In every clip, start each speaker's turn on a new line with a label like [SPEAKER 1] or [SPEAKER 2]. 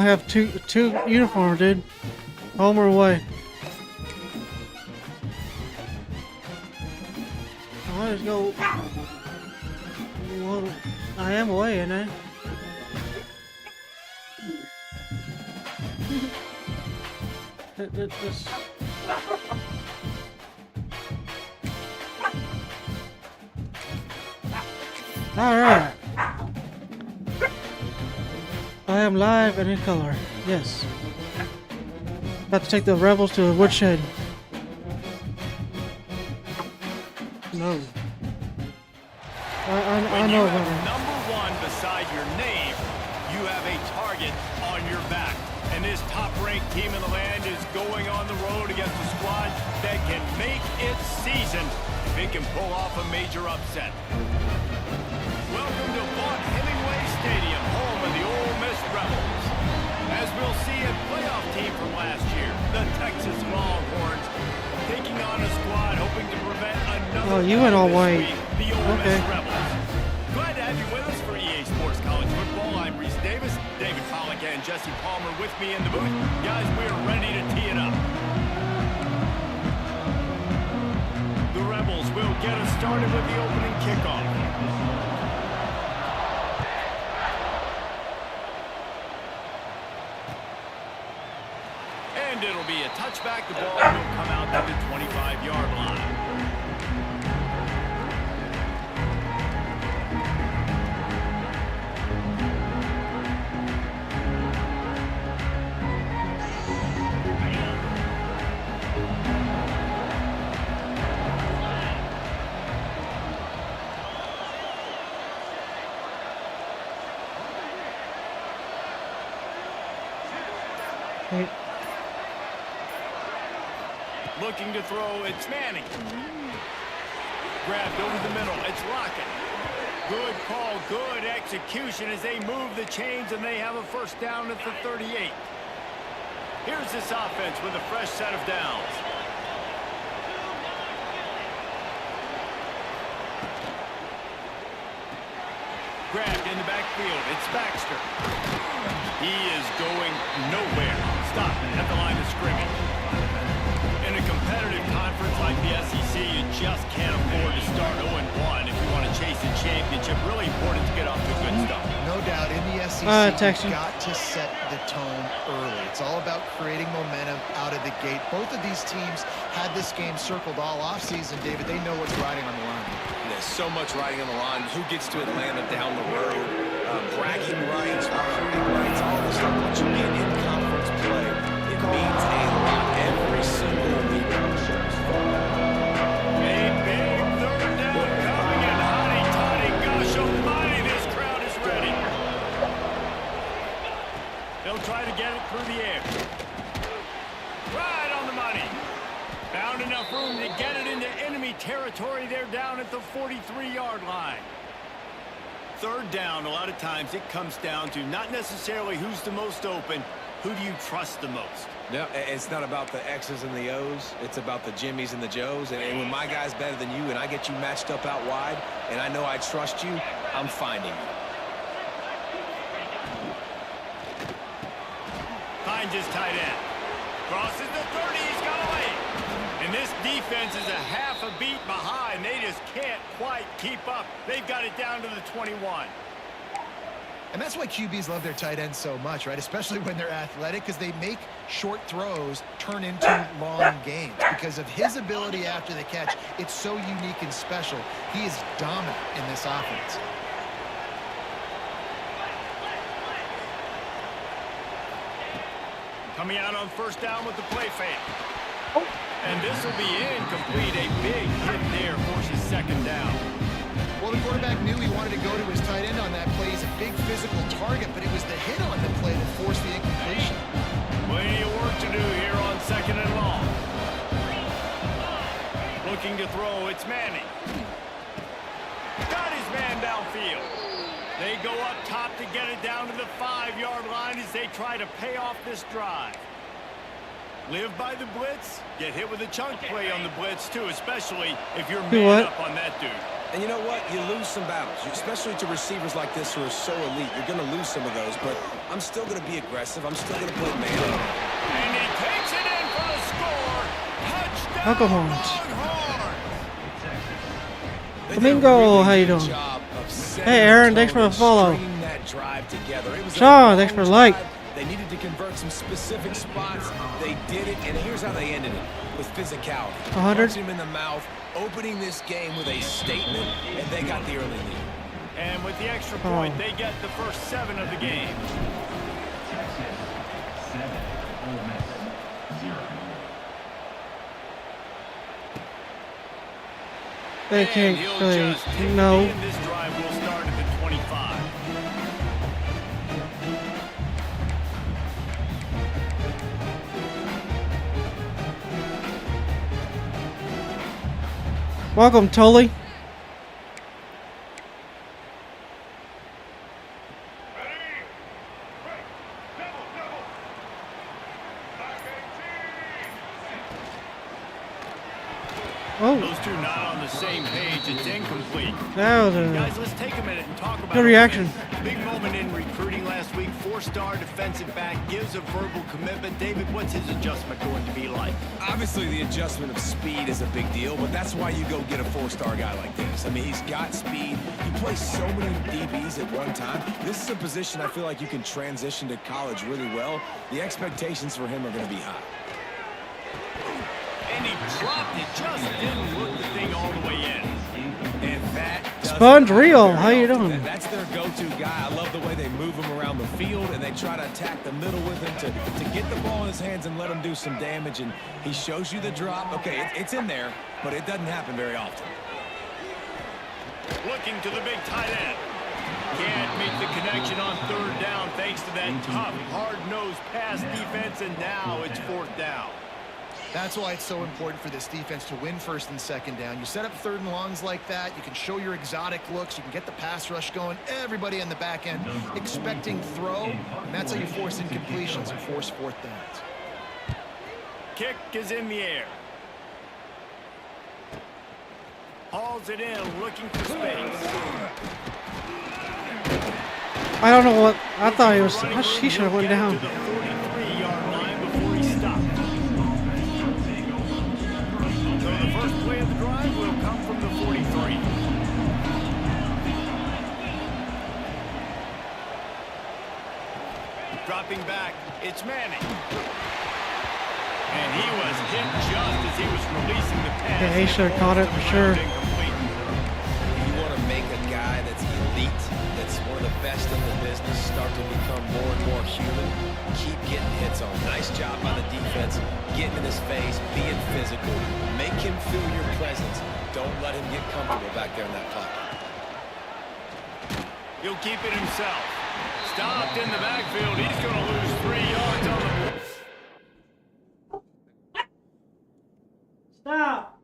[SPEAKER 1] have two uniforms, dude. Home or away. I'll just go. Well, I am away, ain't I? This. All right. I am live and in color. Yes. About to take the rebels to the woodshed. No. I know about it.
[SPEAKER 2] Number one beside your name, you have a target on your back. And this top-ranked team in the land is going on the road against a squad that can make its season if it can pull off a major upset. Welcome to Vaught Hemingway Stadium, home of the Ole Miss Rebels. As we'll see, a playoff team from last year, the Texas Longhorns, taking on a squad hoping to prevent another.
[SPEAKER 1] Oh, you went all white.
[SPEAKER 2] The Ole
[SPEAKER 1] Okay.
[SPEAKER 2] Miss Rebels. Glad to have you with us for EA Sports College Football. I'm Reese Davis, David Pollock, and Jesse Palmer with me in the booth. Guys, we're ready to tee it up. The Rebels will get us started with the opening kickoff. And it'll be a touchback. The ball will come out to the 25-yard line.
[SPEAKER 1] Hey.
[SPEAKER 2] Looking to throw, it's Manning. Grabbed over the middle, it's Lockett. Good call, good execution as they move the chains and they have a first down at the 38. Here's this offense with a fresh set of downs. Grabbed in the backfield, it's Baxter. He is going nowhere. Stop at the line of scrimmage. In a competitive conference like the SEC, you just can't afford to start 0-1 if you want to chase a championship. Really important to get off to a good start.
[SPEAKER 3] No doubt, in the SEC,
[SPEAKER 1] Texan.
[SPEAKER 3] you've got to set the tone early. It's all about creating momentum out of the gate. Both of these teams had this game circled all offseason, David. They know what's riding on the line.
[SPEAKER 4] There's so much riding on the line. Who gets to Atlanta down the road? Bragging rights, recruiting rights, all the stuff. Once you get in conference play, it means a lot every single week.
[SPEAKER 2] A big third down coming in. Hotty toddy, gosh almighty, this crowd is ready. They'll try to get it through the air. Right on the money. Found enough room to get it into enemy territory. They're down at the 43-yard line. Third down, a lot of times it comes down to not necessarily who's the most open, who do you trust the most?
[SPEAKER 4] No, it's not about the X's and the O's. It's about the Jimmies and the Joes. And when my guy's better than you and I get you matched up out wide and I know I trust you, I'm finding you.
[SPEAKER 2] Finds his tight end. Crosses the 30, he's got away. And this defense is a half a beat behind. They just can't quite keep up. They've got it down to the 21.
[SPEAKER 3] And that's why QBs love their tight ends so much, right? Especially when they're athletic, because they make short throws turn into long gains. Because of his ability after the catch, it's so unique and special. He is dominant in this offense.
[SPEAKER 2] Coming out on first down with the play fake. And this will be incomplete. A big hit there, forces second down.
[SPEAKER 3] Well, the quarterback knew he wanted to go to his tight end on that play. He's a big physical target, but it was the hit on the play that forced the incompletion.
[SPEAKER 2] Plenty of work to do here on second and long. Looking to throw, it's Manning. Got his man downfield. They go up top to get it down to the 5-yard line as they try to pay off this drive. Live by the blitz, get hit with a chunk play on the blitz too, especially if you're man up on that dude.
[SPEAKER 4] And you know what? You lose some battles, especially to receivers like this who are so elite. You're going to lose some of those, but I'm still going to be aggressive. I'm still going to play man.
[SPEAKER 2] And he takes it in for the score. Touchdown,
[SPEAKER 1] Longhorns.
[SPEAKER 4] They
[SPEAKER 1] Flamingo,
[SPEAKER 4] did a really
[SPEAKER 1] how you
[SPEAKER 4] good
[SPEAKER 1] doing?
[SPEAKER 4] job of setting
[SPEAKER 1] Hey, Aaron,
[SPEAKER 4] the
[SPEAKER 1] thanks for
[SPEAKER 4] tone
[SPEAKER 1] the follow.
[SPEAKER 4] and stringing that drive together. It was a
[SPEAKER 1] Sean,
[SPEAKER 4] long
[SPEAKER 1] thanks for the like.
[SPEAKER 4] drive. They needed to convert some specific spots. They did it, and here's how they ended it, with physicality.
[SPEAKER 1] 100.
[SPEAKER 4] Punching him in the mouth, opening this game with a statement, and they got the early lead.
[SPEAKER 2] And with the extra point, they get the first 7 of the game.
[SPEAKER 1] They
[SPEAKER 2] And
[SPEAKER 1] can't
[SPEAKER 2] he'll
[SPEAKER 1] play.
[SPEAKER 2] just take
[SPEAKER 1] No.
[SPEAKER 2] it in. This drive will start at the 25.
[SPEAKER 1] Welcome, Tully. Oh,
[SPEAKER 2] Those two not on the same page. It's incomplete.
[SPEAKER 1] that was
[SPEAKER 2] Guys,
[SPEAKER 1] a
[SPEAKER 2] let's take a minute and talk about
[SPEAKER 1] good reaction.
[SPEAKER 2] a big moment in recruiting last week. 4-star defensive back gives a verbal commitment. David, what's his adjustment going to be like?
[SPEAKER 4] Obviously, the adjustment of speed is a big deal, but that's why you go get a 4-star guy like this. I mean, he's got speed. He plays so many DBs at one time. This is a position I feel like you can transition to college really well. The expectations for him are going to be high.
[SPEAKER 2] And he dropped it. Just didn't look the thing all the way in.
[SPEAKER 4] And that doesn't
[SPEAKER 1] Sponge
[SPEAKER 4] happen
[SPEAKER 1] Real,
[SPEAKER 4] very
[SPEAKER 1] how you
[SPEAKER 4] often.
[SPEAKER 1] doing?
[SPEAKER 4] That's their go-to guy. I love the way they move him around the field, and they try to attack the middle with him to get the ball in his hands and let him do some damage. And he shows you the drop. Okay, it's in there, but it doesn't happen very often.
[SPEAKER 2] Looking to the big tight end. Can't make the connection on 3rd down thanks to that tough, hard-nosed pass defense, and now it's 4th down.
[SPEAKER 3] That's why it's so important for this defense to win 1st and 2nd down. You set up 3rd and longs like that, you can show your exotic looks, you can get the pass rush going, everybody on the back end expecting throw, and that's how you force incompletions and force 4th downs.
[SPEAKER 2] Kick is in the air. Hauls it in, looking for space.
[SPEAKER 1] I don't know what. I thought he was.
[SPEAKER 2] Running
[SPEAKER 1] He should have
[SPEAKER 2] room,
[SPEAKER 1] went
[SPEAKER 2] he'll
[SPEAKER 1] down.
[SPEAKER 2] get to the 43-yard line before he stopped. So the first play of the drive will come from the 43. Dropping back, it's Manning. And he was hit just as he was releasing the pass.
[SPEAKER 1] Yeah, he should have caught it for sure.
[SPEAKER 2] Incomplete.
[SPEAKER 4] You want to make a guy that's elite, that's one of the best in the business, start to become more and more human. Keep getting hits on. Nice job by the defense, getting in his face, being physical. Make him feel your presence. Don't let him get comfortable back there in that pocket.
[SPEAKER 2] He'll keep it himself. Stopped in the backfield. He's going to lose 3 yards on the play.
[SPEAKER 1] Stop.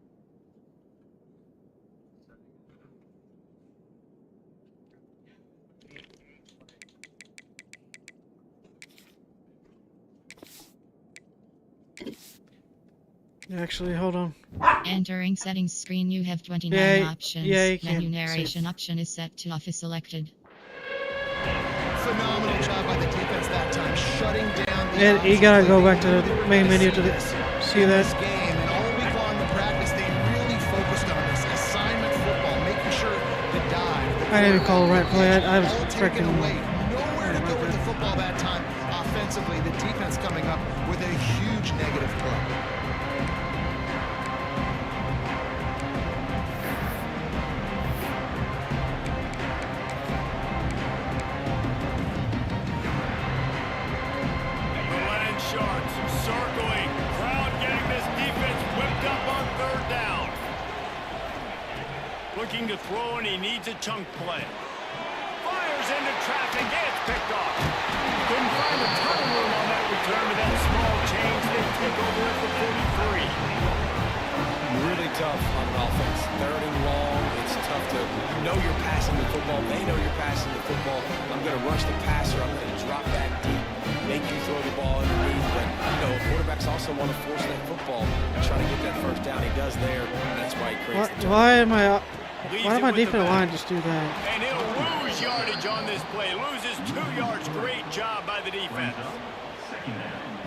[SPEAKER 1] Actually, hold on.
[SPEAKER 5] Entering settings screen, you have 29
[SPEAKER 1] Yeah,
[SPEAKER 5] options.
[SPEAKER 1] yeah, you can
[SPEAKER 5] Menu
[SPEAKER 1] see
[SPEAKER 5] narration
[SPEAKER 1] it.
[SPEAKER 5] option is set to office selected.
[SPEAKER 3] Phenomenal job by the defense that time, shutting down the
[SPEAKER 1] And you
[SPEAKER 3] option
[SPEAKER 1] gotta
[SPEAKER 3] play.
[SPEAKER 1] go
[SPEAKER 3] They
[SPEAKER 1] back to
[SPEAKER 3] knew
[SPEAKER 1] the
[SPEAKER 3] they were
[SPEAKER 1] main
[SPEAKER 3] gonna
[SPEAKER 1] menu to
[SPEAKER 3] this
[SPEAKER 1] see
[SPEAKER 3] in
[SPEAKER 1] that.
[SPEAKER 3] this game, and all week long in practice, they really focused on this assignment football, making sure the dive.
[SPEAKER 1] I didn't call the right play. I was
[SPEAKER 3] all taken
[SPEAKER 1] freaking.
[SPEAKER 3] away. Nowhere to go with the football that time. Offensively, the defense coming up with a huge negative play.
[SPEAKER 2] The Land Sharks circling. Crowd getting this defense whipped up on 3rd down. Looking to throw, and he needs a chunk play. Fires into traffic. It's picked off. Couldn't find a ton of room on that return to that small change. They take over at the 43.
[SPEAKER 4] Really tough on an offense. 3rd and long, it's tough to know you're passing the football. They know you're passing the football. I'm going to rush the passer. I'm going to drop back deep, make you throw the ball underneath. But, you know, quarterbacks also want to force that football and try to get that 1st down. He does there, and that's why he creates the turnover.
[SPEAKER 1] Why am I
[SPEAKER 2] Leaves
[SPEAKER 1] Why
[SPEAKER 2] it
[SPEAKER 1] did my
[SPEAKER 2] with the
[SPEAKER 1] defensive
[SPEAKER 2] back.
[SPEAKER 1] line just do that?
[SPEAKER 2] And he'll lose yardage on this play. Loses 2 yards. Great job by the defense.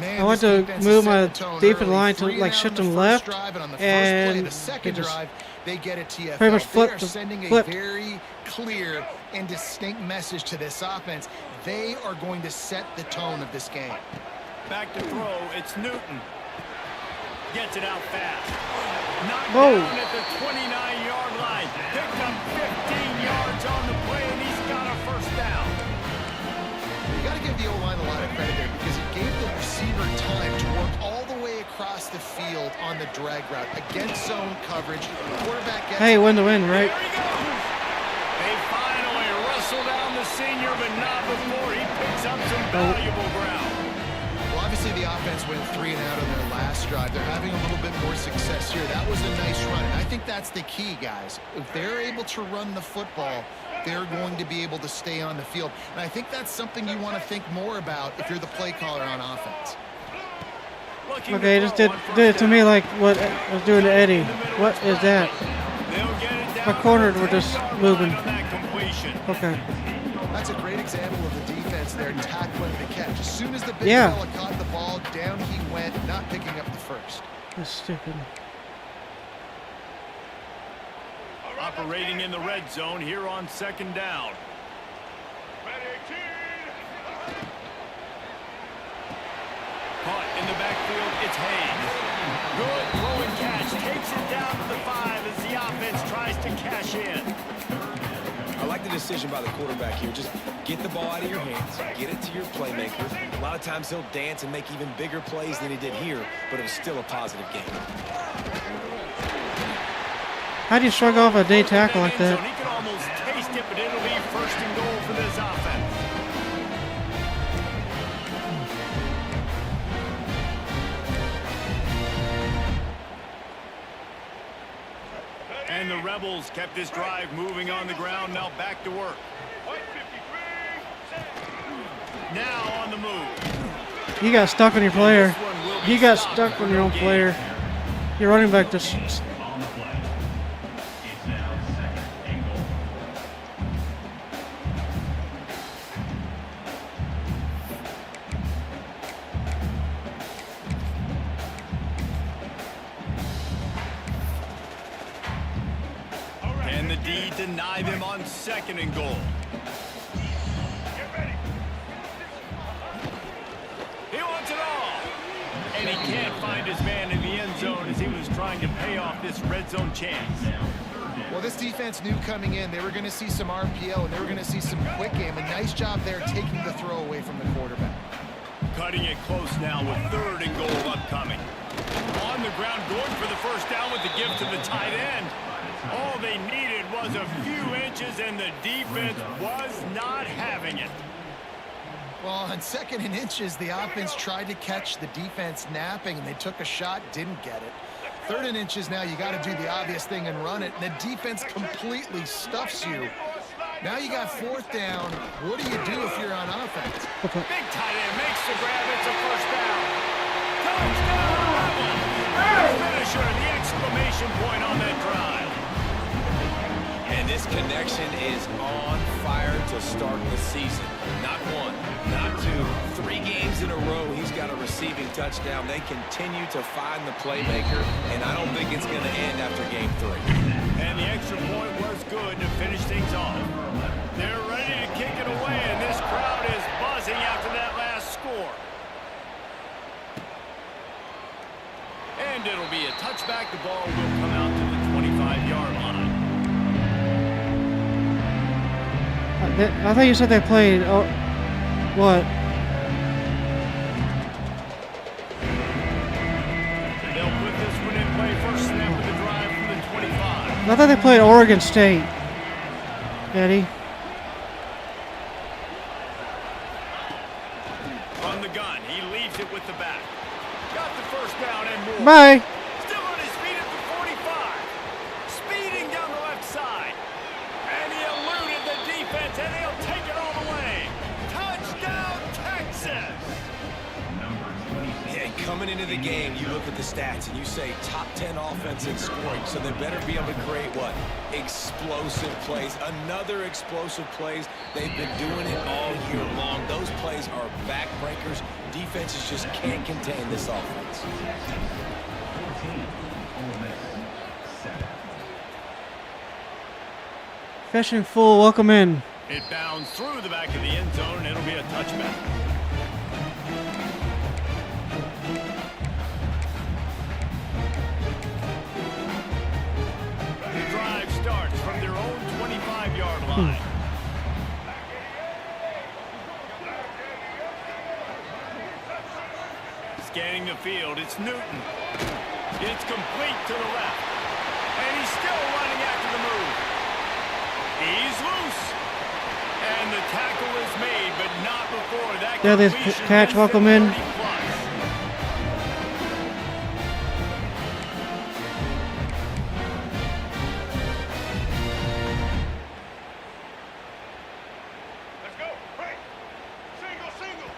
[SPEAKER 3] Man,
[SPEAKER 1] I went
[SPEAKER 3] this
[SPEAKER 1] to
[SPEAKER 3] defense
[SPEAKER 1] move
[SPEAKER 3] has set
[SPEAKER 1] my
[SPEAKER 3] the tone
[SPEAKER 1] defensive
[SPEAKER 3] early.
[SPEAKER 1] line to
[SPEAKER 3] 3 and
[SPEAKER 1] like
[SPEAKER 3] out
[SPEAKER 1] shift
[SPEAKER 3] on the
[SPEAKER 1] them
[SPEAKER 3] first
[SPEAKER 1] left,
[SPEAKER 3] drive, and on the first play,
[SPEAKER 1] and
[SPEAKER 3] the second
[SPEAKER 1] they just
[SPEAKER 3] drive, they get a TFL.
[SPEAKER 1] pretty much
[SPEAKER 3] They
[SPEAKER 1] flipped
[SPEAKER 3] are
[SPEAKER 1] the-
[SPEAKER 3] sending a
[SPEAKER 1] flipped.
[SPEAKER 3] very clear and distinct message to this offense. They are going to set the tone of this game.
[SPEAKER 2] Back to throw. It's Newton. Gets it out fast. Knocked
[SPEAKER 1] Whoa.
[SPEAKER 2] down at the 29-yard line. Picked up 15 yards on the play, and he's got a first down.
[SPEAKER 3] You got to give the O-line a lot of credit there because it gave the receiver time to work all the way across the field on the drag route against zone coverage. Quarterback gets
[SPEAKER 1] Hey, win to win, right?
[SPEAKER 2] There he goes. They finally wrestle down the senior, but not before he picks up some valuable ground.
[SPEAKER 3] Well, obviously the offense went 3 and out on their last drive. They're having a little bit more success here. That was a nice run, and I think that's the key, guys. If they're able to run the football, they're going to be able to stay on the field. And I think that's something you want to think more about if you're the play caller on offense.
[SPEAKER 2] Looking
[SPEAKER 1] Okay,
[SPEAKER 2] to
[SPEAKER 1] just
[SPEAKER 2] throw
[SPEAKER 1] did
[SPEAKER 2] on first
[SPEAKER 1] it to
[SPEAKER 2] down.
[SPEAKER 1] me like what I was doing to Eddie. What is that?
[SPEAKER 2] They'll get it down
[SPEAKER 1] My
[SPEAKER 2] to
[SPEAKER 1] corners
[SPEAKER 2] the
[SPEAKER 1] were just
[SPEAKER 2] 10-yard
[SPEAKER 1] moving.
[SPEAKER 2] line on that completion.
[SPEAKER 1] Okay.
[SPEAKER 3] That's a great example of the defense there tackling the catch. As soon as the big
[SPEAKER 1] Yeah.
[SPEAKER 3] fella caught the ball, down he went, not picking up the first.
[SPEAKER 1] That's stupid.
[SPEAKER 2] Operating in the red zone here on second down. Caught in the backfield, it's Hayes. Good throw and catch, takes it down to the 5 as the offense tries to cash in.
[SPEAKER 4] I like the decision by the quarterback here. Just get the ball out of your hands, get it to your playmaker. A lot of times he'll dance and make even bigger plays than he did here, but it was still a positive game.
[SPEAKER 1] How do you shrug off a day tackle like
[SPEAKER 2] End zone,
[SPEAKER 1] that?
[SPEAKER 2] He can almost taste it, but it'll be first and goal for this offense. And the Rebels kept this drive moving on the ground. Now back to work. Now on the move.
[SPEAKER 1] You got stuck on your player. You got stuck on your own player. Your running back just.
[SPEAKER 2] And the D deny them on second and goal. He wants it all. And he can't find his man in the end zone as he was trying to pay off this red zone chance.
[SPEAKER 3] Well, this defense knew coming in they were going to see some RPO and they were going to see some quick game. A nice job there taking the throw away from the quarterback.
[SPEAKER 2] Cutting it close now with third and goal upcoming. On the ground, going for the first down with the gift to the tight end. All they needed was a few inches, and the defense was not having it.
[SPEAKER 3] Well, on second and inches, the offense tried to catch the defense napping, and they took a shot, didn't get it. Third and inches now, you got to do the obvious thing and run it, and the defense completely stuffs you. Now you got fourth down. What do you do if you're on offense?
[SPEAKER 1] Okay.
[SPEAKER 2] Big tight end makes the grab. It's a first down. Touchdown, Rebels. Finisher, the exclamation point on that drive.
[SPEAKER 4] And this connection is on fire to start the season. Not one, not two, 3 games in a row he's got a receiving touchdown. They continue to find the playmaker, and I don't think it's going to end after game 3.
[SPEAKER 2] And the extra point was good to finish things off. They're ready to kick it away, and this crowd is buzzing after that last score. And it'll be a touchback. The ball will come out to the 25-yard line.
[SPEAKER 1] I thought you said they played. Oh, what?
[SPEAKER 2] They'll put this one in play. First snap of the drive from the 25.
[SPEAKER 1] I thought they played Oregon State. Eddie.
[SPEAKER 2] From the gun, he leaves it with the back. Got the first down and more.
[SPEAKER 1] Bye.
[SPEAKER 2] Still on his feet at the 45. Speeding down the left side. And he eluded the defense, and he'll take it all the way. Touchdown, Texas!
[SPEAKER 4] Yeah, coming into the game, you look at the stats and you say top 10 offense in scoring, so they better be able to create what? explosive plays, another explosive plays. They've been doing it all year long. Those plays are backbreakers. Defenses just can't contain this offense.
[SPEAKER 1] Fishing full, welcome in.
[SPEAKER 2] It bounds through the back of the end zone, and it'll be a touchback. The drive starts from their own 25-yard line. Scanning the field, it's Newton. It's complete to the left. And he's still running after the move. He's loose. And the tackle is made, but not before that
[SPEAKER 1] There it is,
[SPEAKER 2] completion
[SPEAKER 1] catch,
[SPEAKER 2] hits
[SPEAKER 1] welcome
[SPEAKER 2] the
[SPEAKER 1] in.
[SPEAKER 2] 30 plus.
[SPEAKER 6] Let's go. Break. Single, single.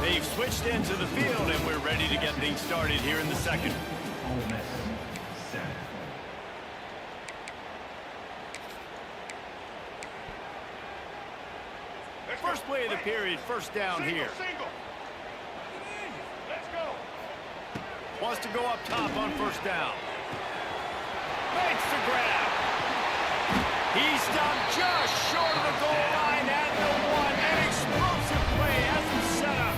[SPEAKER 2] They've switched into the field, and we're ready to get things started here in the second. First play of the period, first down here.
[SPEAKER 6] Single. Let's go.
[SPEAKER 2] Wants to go up top on first down. Makes the grab. He stopped just short of the goal line at the one. An explosive play has him set up.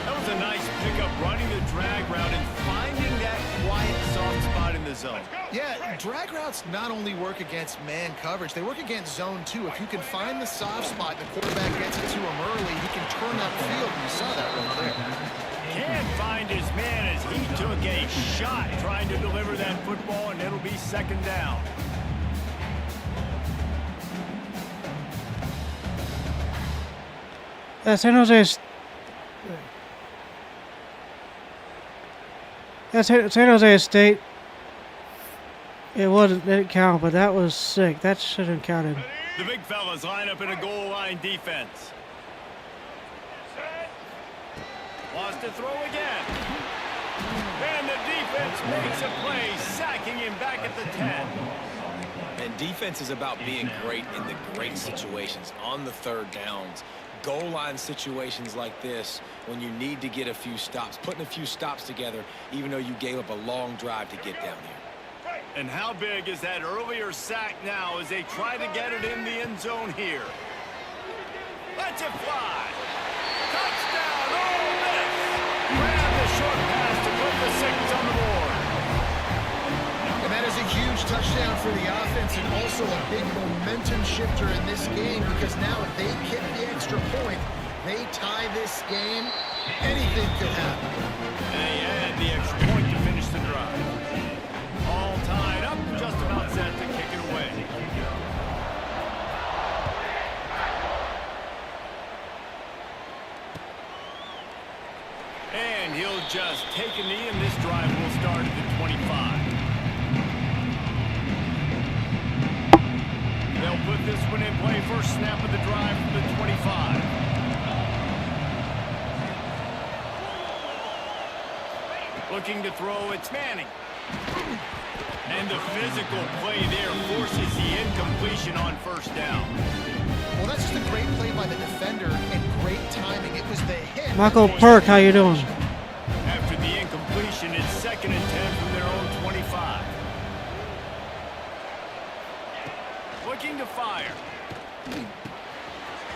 [SPEAKER 2] That was a nice pickup, running the drag route and finding that quiet, soft spot in the zone.
[SPEAKER 3] Yeah, drag routes not only work against man coverage, they work against zone too. If you can find the soft spot, the quarterback gets it to him early, he can turn upfield. You saw that right there.
[SPEAKER 2] Can't find his man as he took a shot trying to deliver that football, and it'll be second down.
[SPEAKER 1] San Jose. San Jose State. It didn't count, but that was sick. That should have counted.
[SPEAKER 2] The big fellas line up in a goal line defense. Wants to throw again. And the defense makes a play, sacking him back at the 10.
[SPEAKER 4] And defense is about being great in the great situations, on the third downs. Goal line situations like this, when you need to get a few stops, putting a few stops together, even though you gave up a long drive to get down here.
[SPEAKER 2] And how big is that earlier sack now as they try to get it in the end zone here? Let's it fly. Touchdown, Ole Miss. Grab the short pass to put the Six on the board.
[SPEAKER 3] And that is a huge touchdown for the offense and also a big momentum shifter in this game because now if they kick the extra point, they tie this game, anything could happen.
[SPEAKER 2] And they add the extra point to finish the drive. All tied up, just about set to kick it away. And he'll just take a knee, and this drive will start at the 25. They'll put this one in play. First snap of the drive from the 25. Looking to throw, it's Manning. And the physical play there forces the incompletion on first down.
[SPEAKER 3] Well, that's just a great play by the defender and great timing. It was the hit.
[SPEAKER 1] Michael Perk, how you doing?
[SPEAKER 2] After the incompletion, it's second and 10 from their own 25. Looking to fire.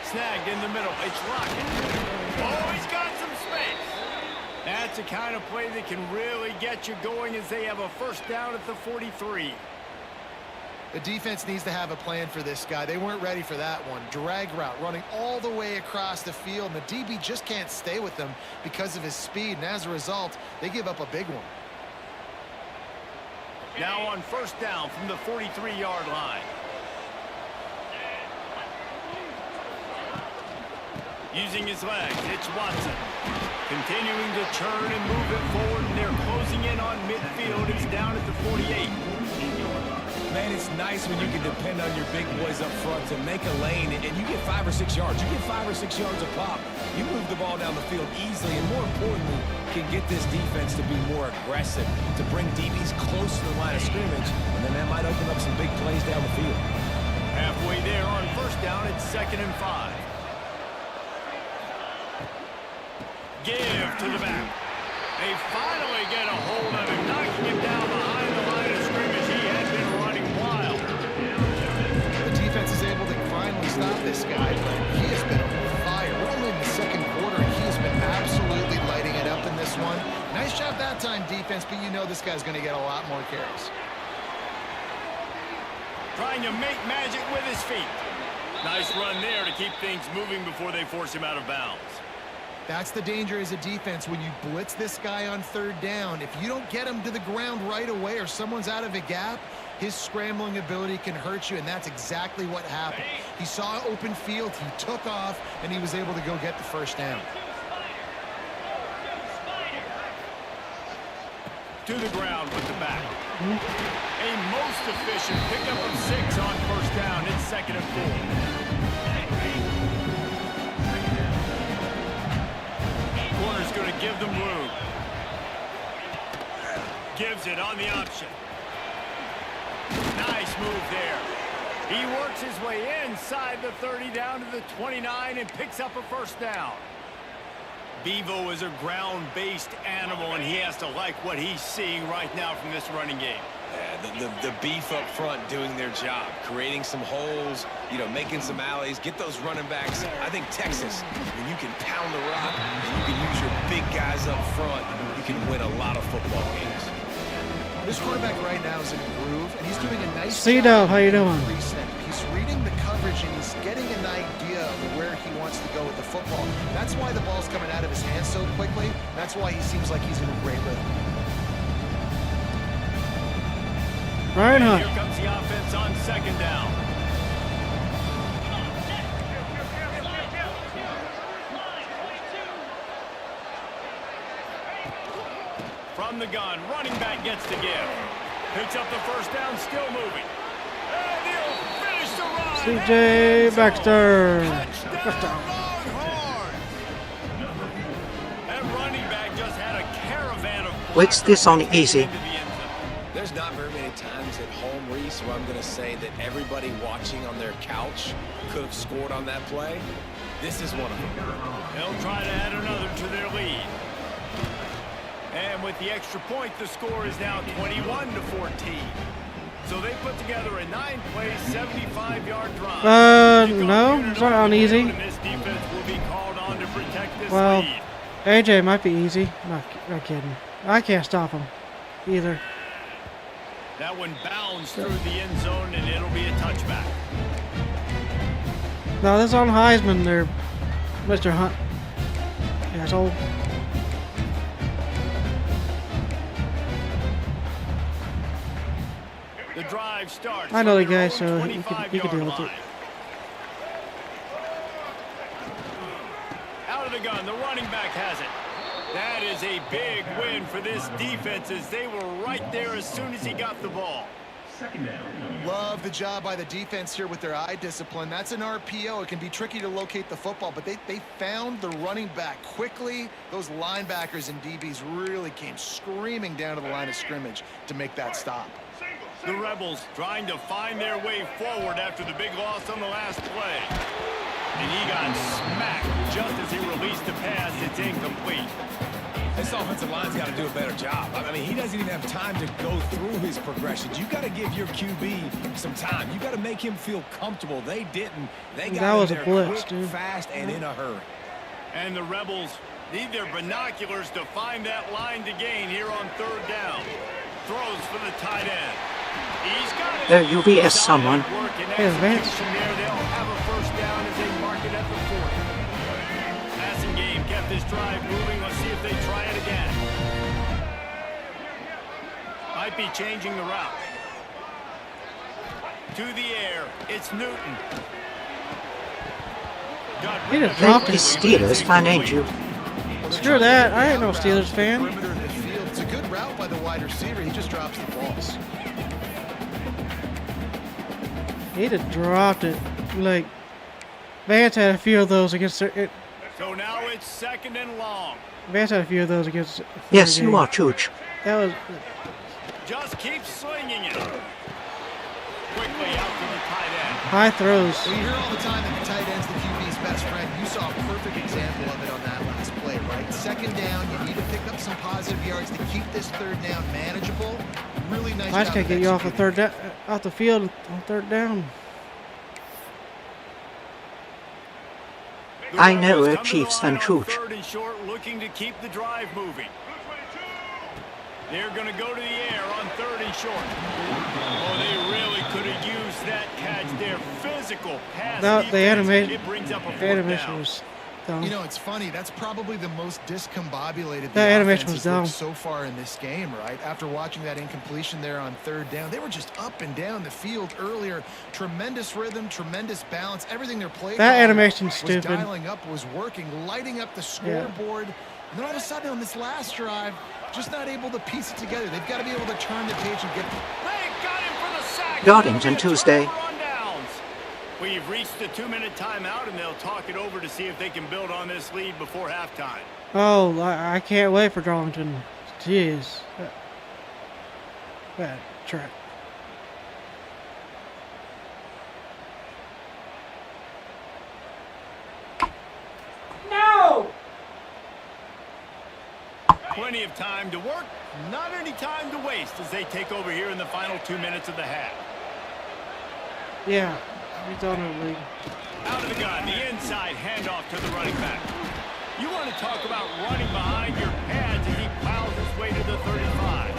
[SPEAKER 2] Snagged in the middle. It's Lockett. Oh, he's got some space. That's the kind of play that can really get you going as they have a first down at the 43.
[SPEAKER 3] The defense needs to have a plan for this guy. They weren't ready for that one. Drag route running all the way across the field. And the DB just can't stay with them because of his speed. And as a result, they give up a big one.
[SPEAKER 2] Now on first down from the 43-yard line. Using his legs, it's Watson. Continuing to churn and move it forward, and they're closing in on midfield. It's down at the 48.
[SPEAKER 4] Man, it's nice when you can depend on your big boys up front to make a lane, and you get 5 or 6 yards. You get 5 or 6 yards a pop. You move the ball down the field easily, and more importantly, can get this defense to be more aggressive, to bring DBs close to the line of scrimmage, and then that might open up some big plays down the field.
[SPEAKER 2] Halfway there on first down, it's 2nd and 5. Give to the back. They finally get a hold of him, knocking him down behind the line of scrimmage. He had been running wild.
[SPEAKER 3] The defense is able to finally stop this guy, but he has been on fire. We're only in the second quarter, and he has been absolutely lighting it up in this one. Nice job that time, defense, but you know this guy's going to get a lot more carries.
[SPEAKER 2] Trying to make magic with his feet. Nice run there to keep things moving before they force him out of bounds.
[SPEAKER 3] That's the danger as a defense when you blitz this guy on 3rd down. If you don't get him to the ground right away or someone's out of a gap, his scrambling ability can hurt you, and that's exactly what happened. He saw open field, he took off, and he was able to go get the first down.
[SPEAKER 2] To the ground with the back. A most efficient pickup of 6 on first down. It's 2nd and 4. Corner's going to give them room. Gives it on the option. Nice move there. He works his way inside the 30 down to the 29 and picks up a first down. Bevo is a ground-based animal, and he has to like what he's seeing right now from this running game.
[SPEAKER 4] Yeah, the beef up front doing their job, creating some holes, making some alleys, get those running backs. I think Texas, when you can pound the rock and you can use your big guys up front, you can win a lot of football games.
[SPEAKER 3] This quarterback right now is in a groove, and he's doing a nice
[SPEAKER 1] C-Dub,
[SPEAKER 3] job.
[SPEAKER 1] how you doing?
[SPEAKER 3] He's reading the coverage, and he's getting an idea of where he wants to go with the football. That's why the ball's coming out of his hands so quickly. That's why he seems like he's in a great rhythm.
[SPEAKER 1] Brian
[SPEAKER 2] And
[SPEAKER 1] Hunt.
[SPEAKER 2] here comes the offense on 2nd down. From the gun, running back gets to give. Picks up the first down, still moving. And he'll finish the run.
[SPEAKER 1] C.J. Baxter.
[SPEAKER 2] Touchdown, Longhorns. That running back just had a caravan of
[SPEAKER 7] What's this on easy?
[SPEAKER 2] into the end zone.
[SPEAKER 4] There's not very many times at home, Reese, where I'm going to say that everybody watching on their couch could have scored on that play. This is one of them.
[SPEAKER 2] They'll try to add another to their lead. And with the extra point, the score is now 21-14. So they put together a 9-play, 75-yard drive.
[SPEAKER 1] No, it's not on easy.
[SPEAKER 2] And this defense will be called on to protect this
[SPEAKER 1] Well,
[SPEAKER 2] lead.
[SPEAKER 1] AJ might be easy. Not kidding. I can't stop him either.
[SPEAKER 2] That one bounds through the end zone, and it'll be a touchback.
[SPEAKER 1] No, this is on Heisman there, Mr. Hunt. Asshole.
[SPEAKER 2] The drive starts.
[SPEAKER 1] I know the
[SPEAKER 2] from their
[SPEAKER 1] guy, so
[SPEAKER 2] own
[SPEAKER 1] he can deal with
[SPEAKER 2] 25-yard
[SPEAKER 1] it.
[SPEAKER 2] line. Out of the gun, the running back has it. That is a big win for this defense as they were right there as soon as he got the ball.
[SPEAKER 3] Love the job by the defense here with their eye discipline. That's an RPO. It can be tricky to locate the football, but they found the running back quickly. Those linebackers and DBs really came screaming down to the line of scrimmage to make that stop.
[SPEAKER 2] The Rebels trying to find their way forward after the big loss on the last play. And he got smacked just as he released the pass. It's incomplete.
[SPEAKER 4] This offensive line's got to do a better job. I mean, he doesn't even have time to go through his progressions. You got to give your QB some time. You got to make him feel comfortable. They didn't. They got
[SPEAKER 1] That was
[SPEAKER 4] in
[SPEAKER 1] a
[SPEAKER 4] there
[SPEAKER 1] blitz,
[SPEAKER 4] quick,
[SPEAKER 1] dude.
[SPEAKER 4] fast, and in a hurry.
[SPEAKER 2] And the Rebels need their binoculars to find that line to gain here on 3rd down. Throws for the tight end. He's got it.
[SPEAKER 7] There you be as someone.
[SPEAKER 2] Work and
[SPEAKER 1] Hey, Vance.
[SPEAKER 2] execution there. They'll have a first down as they mark it at the 40. Passing game kept this drive moving. Let's see if they try it again. Might be changing the route. To the air. It's Newton.
[SPEAKER 1] He just dropped
[SPEAKER 7] The
[SPEAKER 1] it.
[SPEAKER 7] Steelers fan, ain't you?
[SPEAKER 1] Screw that. I ain't no Steelers fan.
[SPEAKER 3] Perimeter of the field. It's a good route by the wide receiver. He just drops the balls.
[SPEAKER 1] He just dropped it. Like, Vance had a few of those against their,
[SPEAKER 2] So now it's 2nd and long.
[SPEAKER 1] Vance had a few of those against.
[SPEAKER 7] Yes, you are, Chooch.
[SPEAKER 1] That was.
[SPEAKER 2] Just keep slinging it. Quickly out to the tight end.
[SPEAKER 1] High throws.
[SPEAKER 3] Well, you hear all the time that the tight end's the QB's best friend. You saw a perfect example of it on that last play, right? 2nd down, you need to pick up some positive yards to keep this 3rd down manageable. Really nice
[SPEAKER 1] I just
[SPEAKER 3] job
[SPEAKER 1] can't
[SPEAKER 3] of
[SPEAKER 1] get you off the
[SPEAKER 3] executing.
[SPEAKER 1] off the field on 3rd down.
[SPEAKER 2] The
[SPEAKER 7] I know
[SPEAKER 2] Rebels
[SPEAKER 7] it,
[SPEAKER 2] come to the
[SPEAKER 7] Chiefs
[SPEAKER 2] line
[SPEAKER 7] and
[SPEAKER 2] on
[SPEAKER 7] Chooch.
[SPEAKER 2] 3rd and short, looking to keep the drive moving. They're going to go to the air on 3rd and short. Oh, they really could have used that catch there. Physical pass
[SPEAKER 1] No,
[SPEAKER 2] defense.
[SPEAKER 1] the animation.
[SPEAKER 2] It brings up a 4th
[SPEAKER 1] Animation
[SPEAKER 2] down.
[SPEAKER 1] was dumb.
[SPEAKER 3] You know, it's funny. That's probably the most discombobulated
[SPEAKER 1] That
[SPEAKER 3] the
[SPEAKER 1] animation
[SPEAKER 3] offense
[SPEAKER 1] was
[SPEAKER 3] has looked
[SPEAKER 1] dumb.
[SPEAKER 3] so far in this game, right? After watching that incompletion there on 3rd down, they were just up and down the field earlier. Tremendous rhythm, tremendous balance. Everything their play
[SPEAKER 1] That
[SPEAKER 3] calling
[SPEAKER 1] animation's
[SPEAKER 3] was
[SPEAKER 1] stupid.
[SPEAKER 3] dialing up, was working, lighting up the scoreboard. And then all of a sudden on this last drive, just not able to piece it together. They've got to be able to turn the page and get
[SPEAKER 2] They got him for the sack.
[SPEAKER 7] Darlington,
[SPEAKER 2] It'll be a
[SPEAKER 7] Tuesday.
[SPEAKER 2] turnover on downs. We've reached the 2-minute timeout, and they'll talk it over to see if they can build on this lead before halftime.
[SPEAKER 1] Oh, I can't wait for Darlington. Jeez. Bad track.
[SPEAKER 2] Plenty of time to work, not any time to waste as they take over here in the final 2 minutes of the half.
[SPEAKER 1] Yeah, he's on the league.
[SPEAKER 2] Out of the gun, the inside handoff to the running back. You want to talk about running behind your pads as he plows his way to the 35.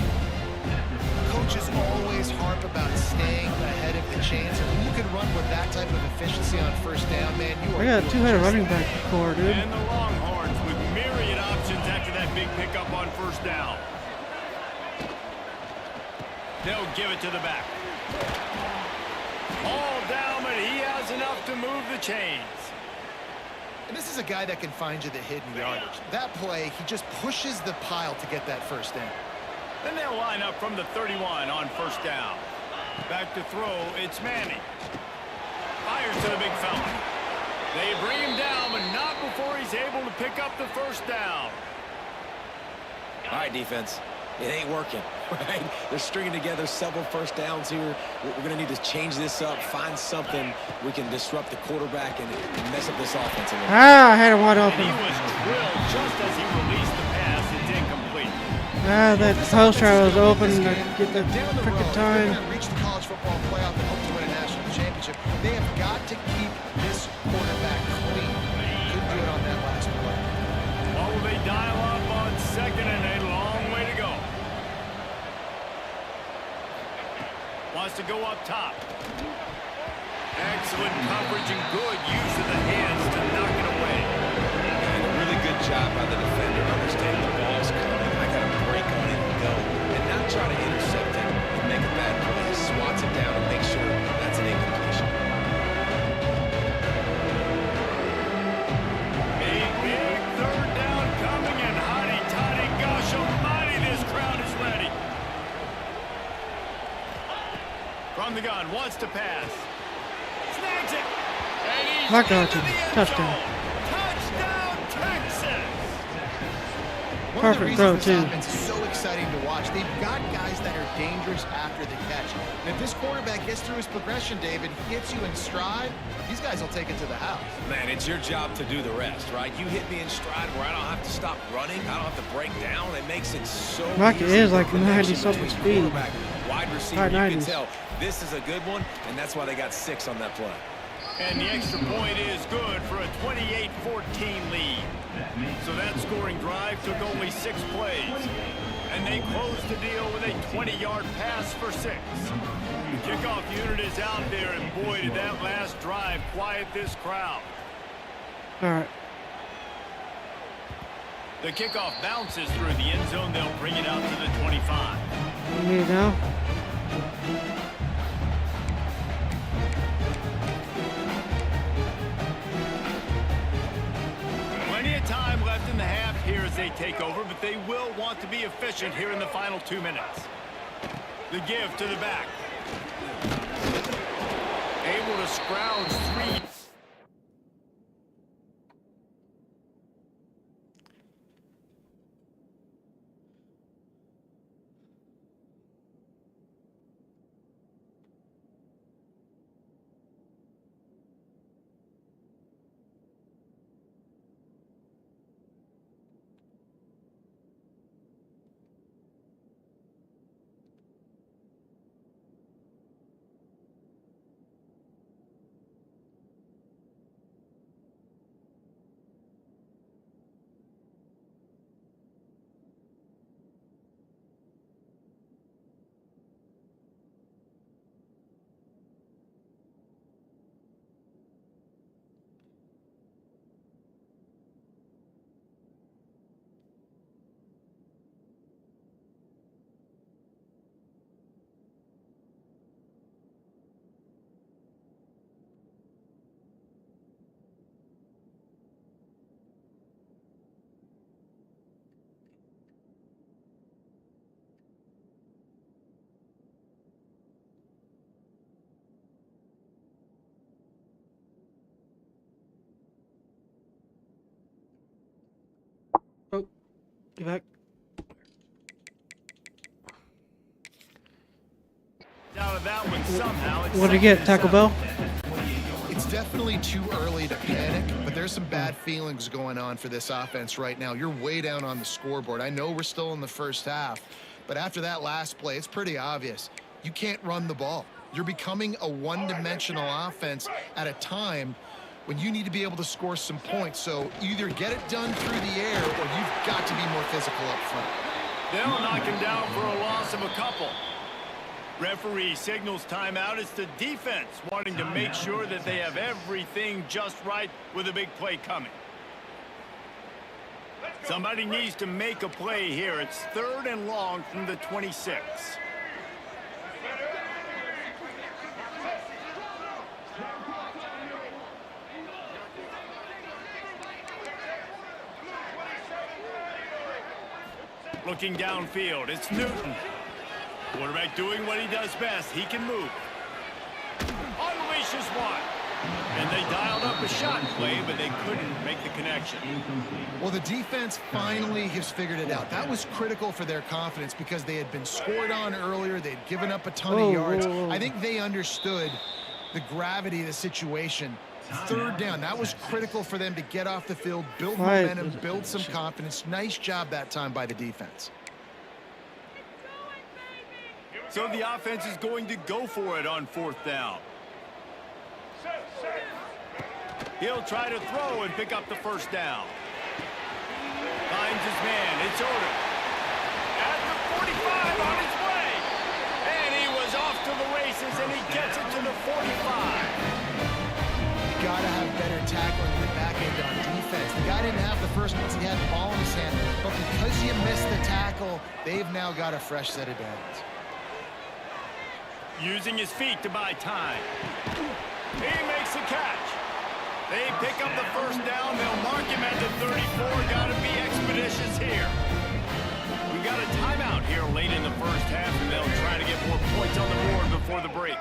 [SPEAKER 3] Coaches always harp about staying ahead of the chains. And when you can run with that type of efficiency on 1st down, man, you are.
[SPEAKER 1] I got a
[SPEAKER 3] doing
[SPEAKER 1] two-headed
[SPEAKER 3] just
[SPEAKER 1] running
[SPEAKER 3] that.
[SPEAKER 1] back core, dude.
[SPEAKER 2] And the Longhorns with myriad options after that big pickup on 1st down. They'll give it to the back. All down, but he has enough to move the chains.
[SPEAKER 3] And this is a guy that can find you the hidden yardage. That play, he just pushes the pile to get that 1st down.
[SPEAKER 2] Then they'll line up from the 31 on 1st down. Back to throw, it's Manning. Fires to the big fella. They bring him down, but not before he's able to pick up the 1st down.
[SPEAKER 4] All right, defense. It ain't working, right? They're stringing together several 1st downs here. We're going to need to change this up, find something we can disrupt the quarterback and mess up this offense a little.
[SPEAKER 1] Ah, I had him wide
[SPEAKER 2] And
[SPEAKER 1] open.
[SPEAKER 2] he was drilled just as he released the pass. It's incomplete.
[SPEAKER 1] Ah, that post route was open to get the
[SPEAKER 3] Down the road,
[SPEAKER 1] freaking
[SPEAKER 3] if they're
[SPEAKER 1] time.
[SPEAKER 3] gonna reach the college football playoff and hope to win a national championship, they have got to keep this quarterback clean. Couldn't do it on that last play.
[SPEAKER 2] What will they dial up on 2nd and a long way to go? Wants to go up top. Excellent coverage and good use of the hands to knock it away.
[SPEAKER 4] And a really good job by the defender, understanding the ball's coming. I got to break on it and go, and not try to intercept it and make a bad play. He swats it down and makes sure that's an incompletion.
[SPEAKER 2] A big 3rd down coming, and hotty toddy, gosh almighty, this crowd is ready. From the gun, wants to pass. Snags it. And he's
[SPEAKER 1] Mark
[SPEAKER 2] into
[SPEAKER 1] Darlington,
[SPEAKER 2] the end
[SPEAKER 1] touchdown.
[SPEAKER 2] zone. Touchdown, Texas.
[SPEAKER 3] One of the
[SPEAKER 1] Perfect throw,
[SPEAKER 3] reasons this
[SPEAKER 1] too.
[SPEAKER 3] offense is so exciting to watch, they've got guys that are dangerous after the catch. And if this quarterback gets through his progression, David, he gets you in stride, these guys will take it to the house.
[SPEAKER 4] Man, it's your job to do the rest, right? You hit me in stride where I don't have to stop running. I don't have to break down. It makes it so
[SPEAKER 1] Rocky
[SPEAKER 4] easy.
[SPEAKER 1] is like
[SPEAKER 4] The connection
[SPEAKER 1] 90-something
[SPEAKER 4] between
[SPEAKER 1] speed.
[SPEAKER 4] quarterback, wide receiver,
[SPEAKER 1] High
[SPEAKER 4] you can
[SPEAKER 1] 90s.
[SPEAKER 4] tell this is a good one, and that's why they got 6 on that play.
[SPEAKER 2] And the extra point is good for a 28-14 lead. So that scoring drive took only 6 plays. And they closed the deal with a 20-yard pass for 6. The kickoff unit is out there, and boy, did that last drive quiet this crowd.
[SPEAKER 1] All right.
[SPEAKER 2] The kickoff bounces through the end zone. They'll bring it out to the 25.
[SPEAKER 1] You need it now.
[SPEAKER 2] Plenty of time left in the half here as they take over, but they will want to be efficient here in the final 2 minutes. The give to the back. able to scrounge 3.
[SPEAKER 1] Oh, you back?
[SPEAKER 2] Out of that one somehow. It's
[SPEAKER 1] What'd you get, Taco Bell?
[SPEAKER 3] It's definitely too early to panic, but there's some bad feelings going on for this offense right now. You're way down on the scoreboard. I know we're still in the first half, but after that last play, it's pretty obvious. You can't run the ball. You're becoming a one-dimensional offense at a time when you need to be able to score some points. So either get it done through the air or you've got to be more physical up front.
[SPEAKER 2] They'll knock him down for a loss of a couple. Referee signals timeout. It's the defense wanting to make sure that they have everything just right with a big play coming. Somebody needs to make a play here. It's 3rd and long from the 26. Looking downfield, it's Newton. Quarterback doing what he does best. He can move. Unleashes one. And they dialed up a shot play, but they couldn't make the connection.
[SPEAKER 3] Well, the defense finally has figured it out. That was critical for their confidence because they had been scored on earlier. They'd given up a ton of yards.
[SPEAKER 1] Whoa.
[SPEAKER 3] I think they understood the gravity of the situation. 3rd down, that was critical for them to get off the field, build momentum, build some confidence. Nice job that time by the defense.
[SPEAKER 2] So the offense is going to go for it on 4th down. He'll try to throw and pick up the 1st down. Finds his man. It's Odom. At the 45 on his way. And he was off to the races, and he gets it to the 45.
[SPEAKER 3] Got to have better tackling in the back end on defense. The guy didn't have the first once he had the ball in his hand, but because you missed the tackle, they've now got a fresh set of downs.
[SPEAKER 2] Using his feet to buy time. He makes the catch. They pick up the 1st down. They'll mark him at the 34. Got to be expeditious here. We got a timeout here late in the 1st half, and they'll try to get more points on the board before the break.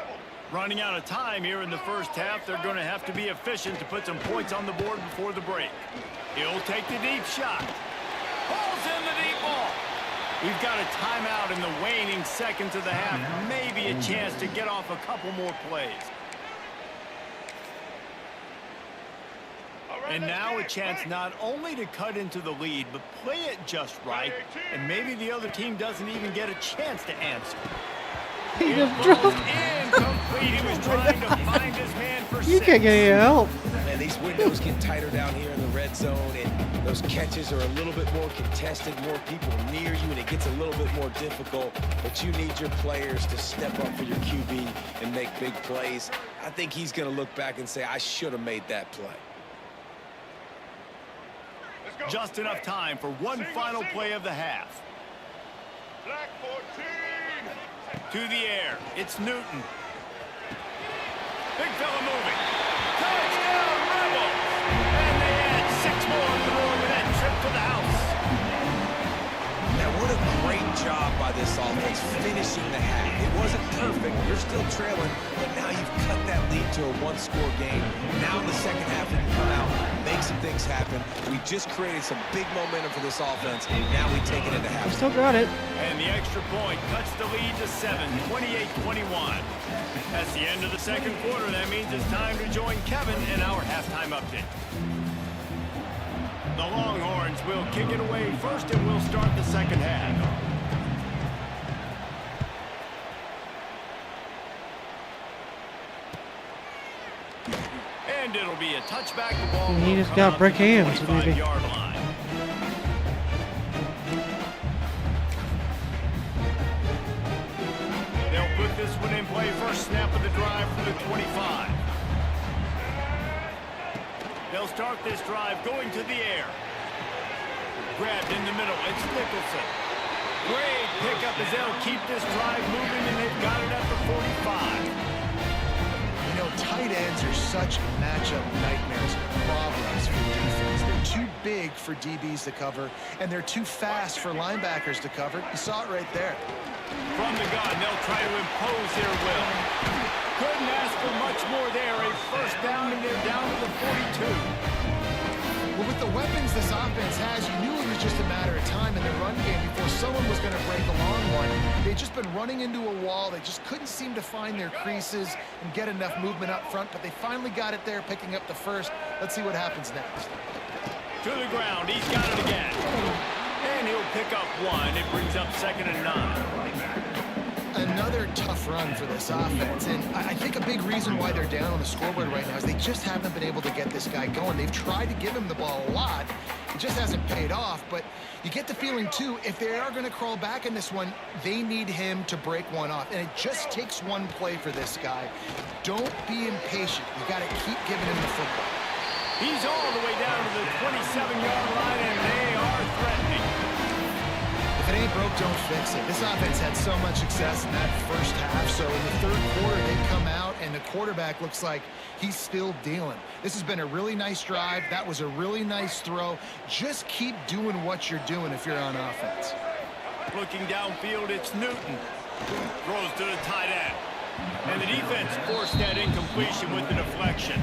[SPEAKER 2] Running out of time here in the 1st half, they're going to have to be efficient to put some points on the board before the break. He'll take the deep shot. Pulls in the deep ball. We've got a timeout in the waning seconds of the half. Maybe a chance to get off a couple more plays. And now a chance not only to cut into the lead, but play it just right. And maybe the other team doesn't even get a chance to answer.
[SPEAKER 1] He just
[SPEAKER 2] Ball's
[SPEAKER 1] dropped.
[SPEAKER 2] incomplete. He was trying to find his man for
[SPEAKER 1] You
[SPEAKER 2] 6.
[SPEAKER 1] can't get any help.
[SPEAKER 8] Man, these windows get tighter down here in the red zone, and those catches are a little bit more contested, more people near you, and it gets a little bit more difficult. But you need your players to step up for your QB and make big plays. I think he's going to look back and say, I should have made that play.
[SPEAKER 2] Just enough time for one final play of the half.
[SPEAKER 6] Black 14.
[SPEAKER 2] To the air, it's Newton. Big fella moving. Touchdown, Rebels! And they add 6 more on the board with that trip to the house.
[SPEAKER 8] Now, what a great job by this offense finishing the half. It wasn't perfect. You're still trailing, but now you've cut that lead to a one-score game. Now in the second half, we can come out, make some things happen. We just created some big momentum for this offense, and now we take it into half.
[SPEAKER 1] We still got it.
[SPEAKER 2] And the extra point cuts the lead to 7, 28-21. That's the end of the second quarter. That means it's time to join Kevin in our halftime update. The Longhorns will kick it away first, and we'll start the second half. And it'll be a touchback. The ball
[SPEAKER 1] He
[SPEAKER 2] will
[SPEAKER 1] just
[SPEAKER 2] come
[SPEAKER 1] got
[SPEAKER 2] out
[SPEAKER 1] brick
[SPEAKER 2] to the
[SPEAKER 1] hands, maybe.
[SPEAKER 2] 25-yard line. They'll put this one in play. First snap of the drive from the 25. They'll start this drive going to the air. Grabbed in the middle. It's Nicholson. Great pickup as they'll keep this drive moving, and they've got it at the 45.
[SPEAKER 3] You know, tight ends are such matchup nightmares, problems for defense. They're too big for DBs to cover, and they're too fast for linebackers to cover. You saw it right there.
[SPEAKER 2] From the gun, they'll try to impose their will. Couldn't ask for much more there. A first down, and they're down to the 42.
[SPEAKER 3] Well, with the weapons this offense has, you knew it was just a matter of time in the run game before someone was going to break a long one. They'd just been running into a wall. They just couldn't seem to find their creases and get enough movement up front, but they finally got it there, picking up the first. Let's see what happens next.
[SPEAKER 2] To the ground, he's got it again. And he'll pick up one. It brings up 2nd and 9.
[SPEAKER 3] Another tough run for this offense, and I think a big reason why they're down on the scoreboard right now is they just haven't been able to get this guy going. They've tried to give him the ball a lot. It just hasn't paid off, but you get the feeling, too, if they are going to crawl back in this one, they need him to break one off, and it just takes one play for this guy. Don't be impatient. You got to keep giving him the football.
[SPEAKER 2] He's all the way down to the 27-yard line, and they are threatening.
[SPEAKER 3] If it ain't broke, don't fix it. This offense had so much success in that first half, so in the third quarter, they come out, and the quarterback looks like he's still dealing. This has been a really nice drive. That was a really nice throw. Just keep doing what you're doing if you're on offense.
[SPEAKER 2] Looking downfield, it's Newton. Throws to the tight end. And the defense forced that incompletion with the deflection.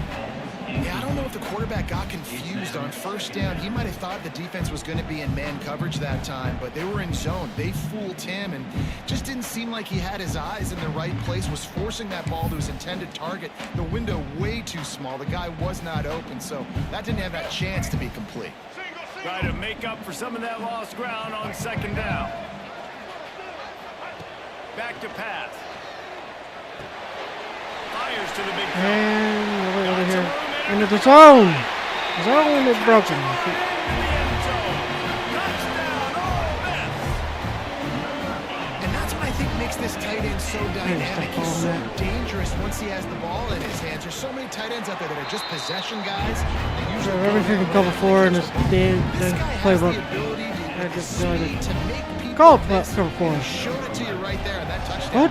[SPEAKER 3] Yeah, I don't know if the quarterback got confused on first down. He might have thought the defense was going to be in man coverage that time, but they were in zone. They fooled him and just didn't seem like he had his eyes in the right place, was forcing that ball to his intended target. The window way too small. The guy was not open, so that didn't have that chance to be complete.
[SPEAKER 2] Try to make up for some of that lost ground on 2nd down. Back to pass. Fires to the big throw.
[SPEAKER 1] And over here. Into the zone. Zone is broken.
[SPEAKER 3] And that's what I think makes this tight end so dynamic. He's so dangerous once he has the ball in his hands. There's so many tight ends out there that are just possession guys. They usually
[SPEAKER 1] Everything can cover 4 in this damn
[SPEAKER 3] this guy has the
[SPEAKER 1] playbook.
[SPEAKER 3] ability
[SPEAKER 1] I
[SPEAKER 3] to,
[SPEAKER 1] just
[SPEAKER 3] speed to make people
[SPEAKER 1] Call
[SPEAKER 3] miss.
[SPEAKER 1] cover 4.
[SPEAKER 3] He showed it to you right there on that touchdown.
[SPEAKER 1] What?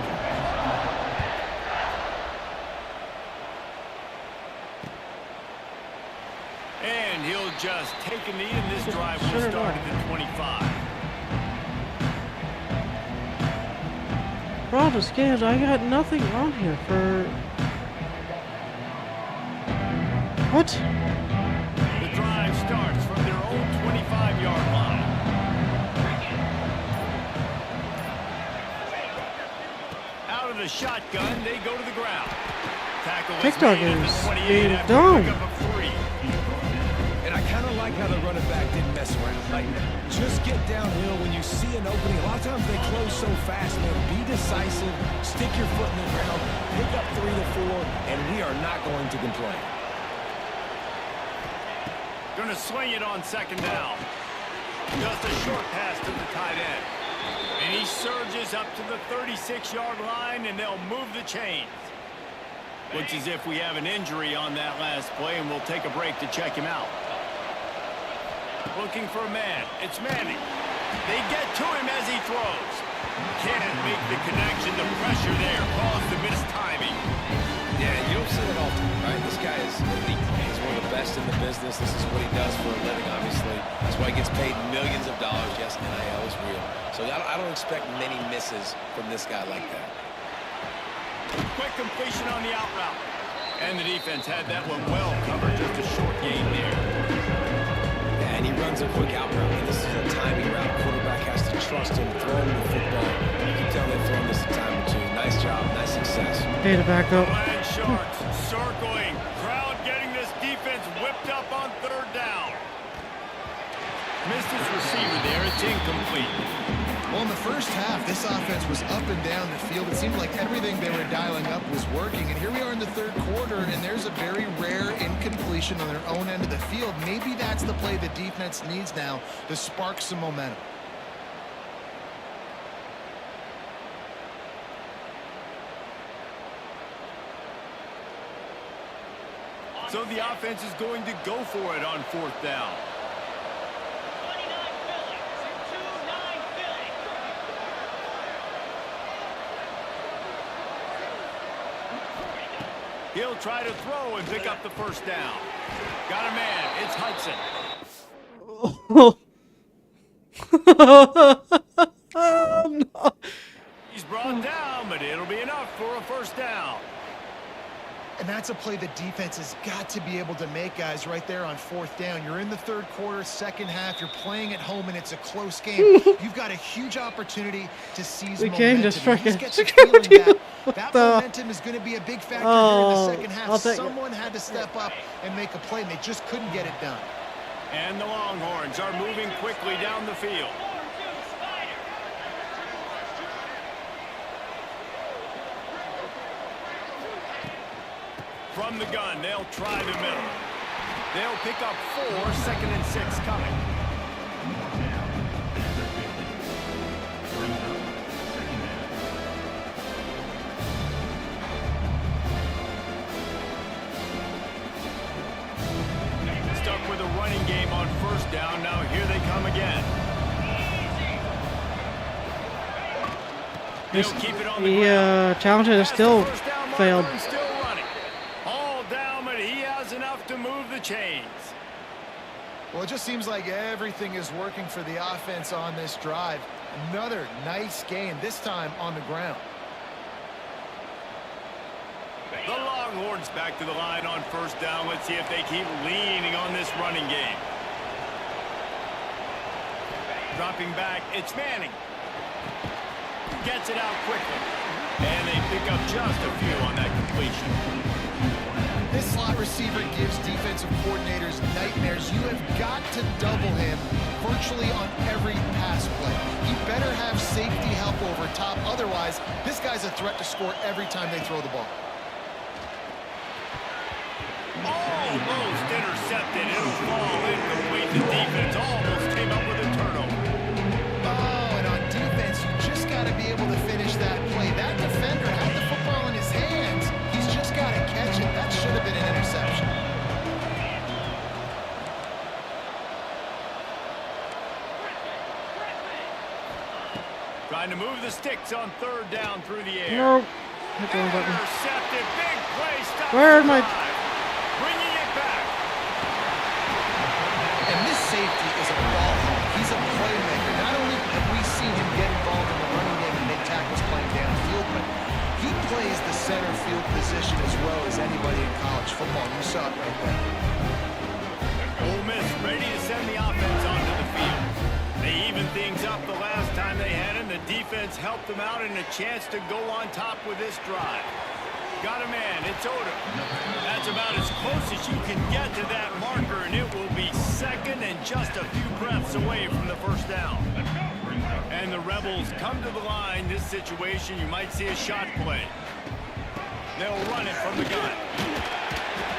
[SPEAKER 2] And he'll just take a knee, and this drive will start at the 25.
[SPEAKER 1] For all the scans, I got nothing on here for... What?
[SPEAKER 2] The drive starts from their own 25-yard line. Out of the shotgun, they go to the ground. Tackle
[SPEAKER 1] TikTok
[SPEAKER 2] made at the
[SPEAKER 1] is
[SPEAKER 2] 28
[SPEAKER 1] being
[SPEAKER 2] after
[SPEAKER 1] dumb.
[SPEAKER 2] a pickup of 3.
[SPEAKER 8] And I kind of like how the running back didn't mess around. Like, just get downhill when you see an opening. A lot of times they close so fast, man. Be decisive, stick your foot in the ground, pick up 3 to 4, and we are not going to complain.
[SPEAKER 2] Gonna swing it on 2nd down. Just a short pass to the tight end. And he surges up to the 36-yard line, and they'll move the chains. Looks as if we have an injury on that last play, and we'll take a break to check him out. Looking for a man. It's Manning. They get to him as he throws. Can't make the connection. The pressure there caused the missed timing.
[SPEAKER 8] Yeah, you don't see that often, right? This guy is elite. He's one of the best in the business. This is what he does for a living, obviously. That's why he gets paid millions of dollars. Yes, NIL is real. So I don't expect many misses from this guy like that.
[SPEAKER 2] Quick completion on the out route. And the defense had that one well covered. Just a short gain there.
[SPEAKER 8] Yeah, and he runs a quick out route. And this is a timing route. Quarterback has to trust him, throw him the football. You can tell they've thrown this a time or two. Nice job, nice success.
[SPEAKER 1] Okay, to back up.
[SPEAKER 2] Land Sharks circling. Crowd getting this defense whipped up on third down. Missed his receiver there. It's incomplete.
[SPEAKER 3] Well, in the first half, this offense was up and down the field. It seemed like everything they were dialing up was working. And here we are in the third quarter, and there's a very rare incompletion on their own end of the field. Maybe that's the play the defense needs now to spark some momentum.
[SPEAKER 2] So the offense is going to go for it on fourth down. He'll try to throw and pick up the first down. Got a man. It's Hudson.
[SPEAKER 1] Oh, no.
[SPEAKER 2] He's brought down, but it'll be enough for a first down.
[SPEAKER 3] And that's a play the defense has got to be able to make, guys, right there on fourth down. You're in the third quarter, second half. You're playing at home, and it's a close game. You've got a huge opportunity to seize
[SPEAKER 1] The
[SPEAKER 3] momentum.
[SPEAKER 1] game just freaking
[SPEAKER 3] He's got the feeling that
[SPEAKER 1] the-
[SPEAKER 3] momentum is going to be a big factor here in the second
[SPEAKER 1] I'll
[SPEAKER 3] half.
[SPEAKER 1] take it.
[SPEAKER 3] Someone had to step up and make a play, and they just couldn't get it done.
[SPEAKER 2] And the Longhorns are moving quickly down the field. From the gun, they'll try the middle. They'll pick up 4, 2nd and 6 coming. Stuck with a running game on first down. Now here they come again. They'll keep it on the ground.
[SPEAKER 1] Challenger is still
[SPEAKER 2] First down marker
[SPEAKER 1] failed.
[SPEAKER 2] and still running. All down, but he has enough to move the chains.
[SPEAKER 3] Well, it just seems like everything is working for the offense on this drive. Another nice game, this time on the ground.
[SPEAKER 2] The Longhorns back to the line on first down. Let's see if they keep leaning on this running game. Dropping back, it's Manning. Gets it out quickly. And they pick up just a few on that completion.
[SPEAKER 3] This slot receiver gives defensive coordinators nightmares. You have got to double him virtually on every pass play. He better have safety help over top. Otherwise, this guy's a threat to score every time they throw the ball.
[SPEAKER 2] Almost intercepted. It'll fall incomplete. The defense almost came up with a turnover.
[SPEAKER 3] Oh, and on defense, you just got to be able to finish that play. That defender had the football in his hands. He's just got to catch it. That should have been an interception.
[SPEAKER 2] Trying to move the sticks on third down through the air.
[SPEAKER 1] Nope. Hit the wrong button.
[SPEAKER 2] Intercepted. Big play. Stop.
[SPEAKER 1] Where are my-
[SPEAKER 2] Bringing it back.
[SPEAKER 3] And this safety is a ball hawk. He's a playmaker. Not only have we seen him get involved in the running game and make tackles playing downfield, but he plays the center field position as well as anybody in college football. You saw it right there.
[SPEAKER 2] Ole Miss ready to send the offense onto the field. They evened things up the last time they had him. The defense helped them out and a chance to go on top with this drive. Got a man. It's Odom. That's about as close as you can get to that marker, and it will be second and just a few breaths away from the first down. And the Rebels come to the line. This situation, you might see a shot play. They'll run it from the gun.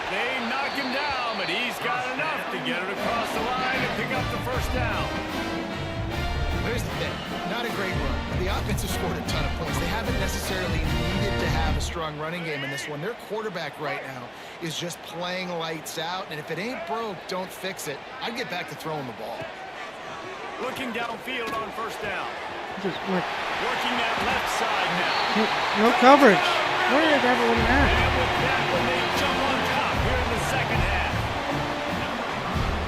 [SPEAKER 2] They knock him down, but he's got enough to get it across the line and pick up the first down.
[SPEAKER 3] Here's the thing. Not a great run. But the offense has scored a ton of points. They haven't necessarily needed to have a strong running game in this one. Their quarterback right now is just playing lights out, and if it ain't broke, don't fix it. I'd get back to throwing the ball.
[SPEAKER 2] Looking downfield on first down.
[SPEAKER 1] just like
[SPEAKER 2] Working that left side now.
[SPEAKER 1] no coverage. Where did everyone
[SPEAKER 2] And
[SPEAKER 1] at?
[SPEAKER 2] with that one, they jump on top here in the second half.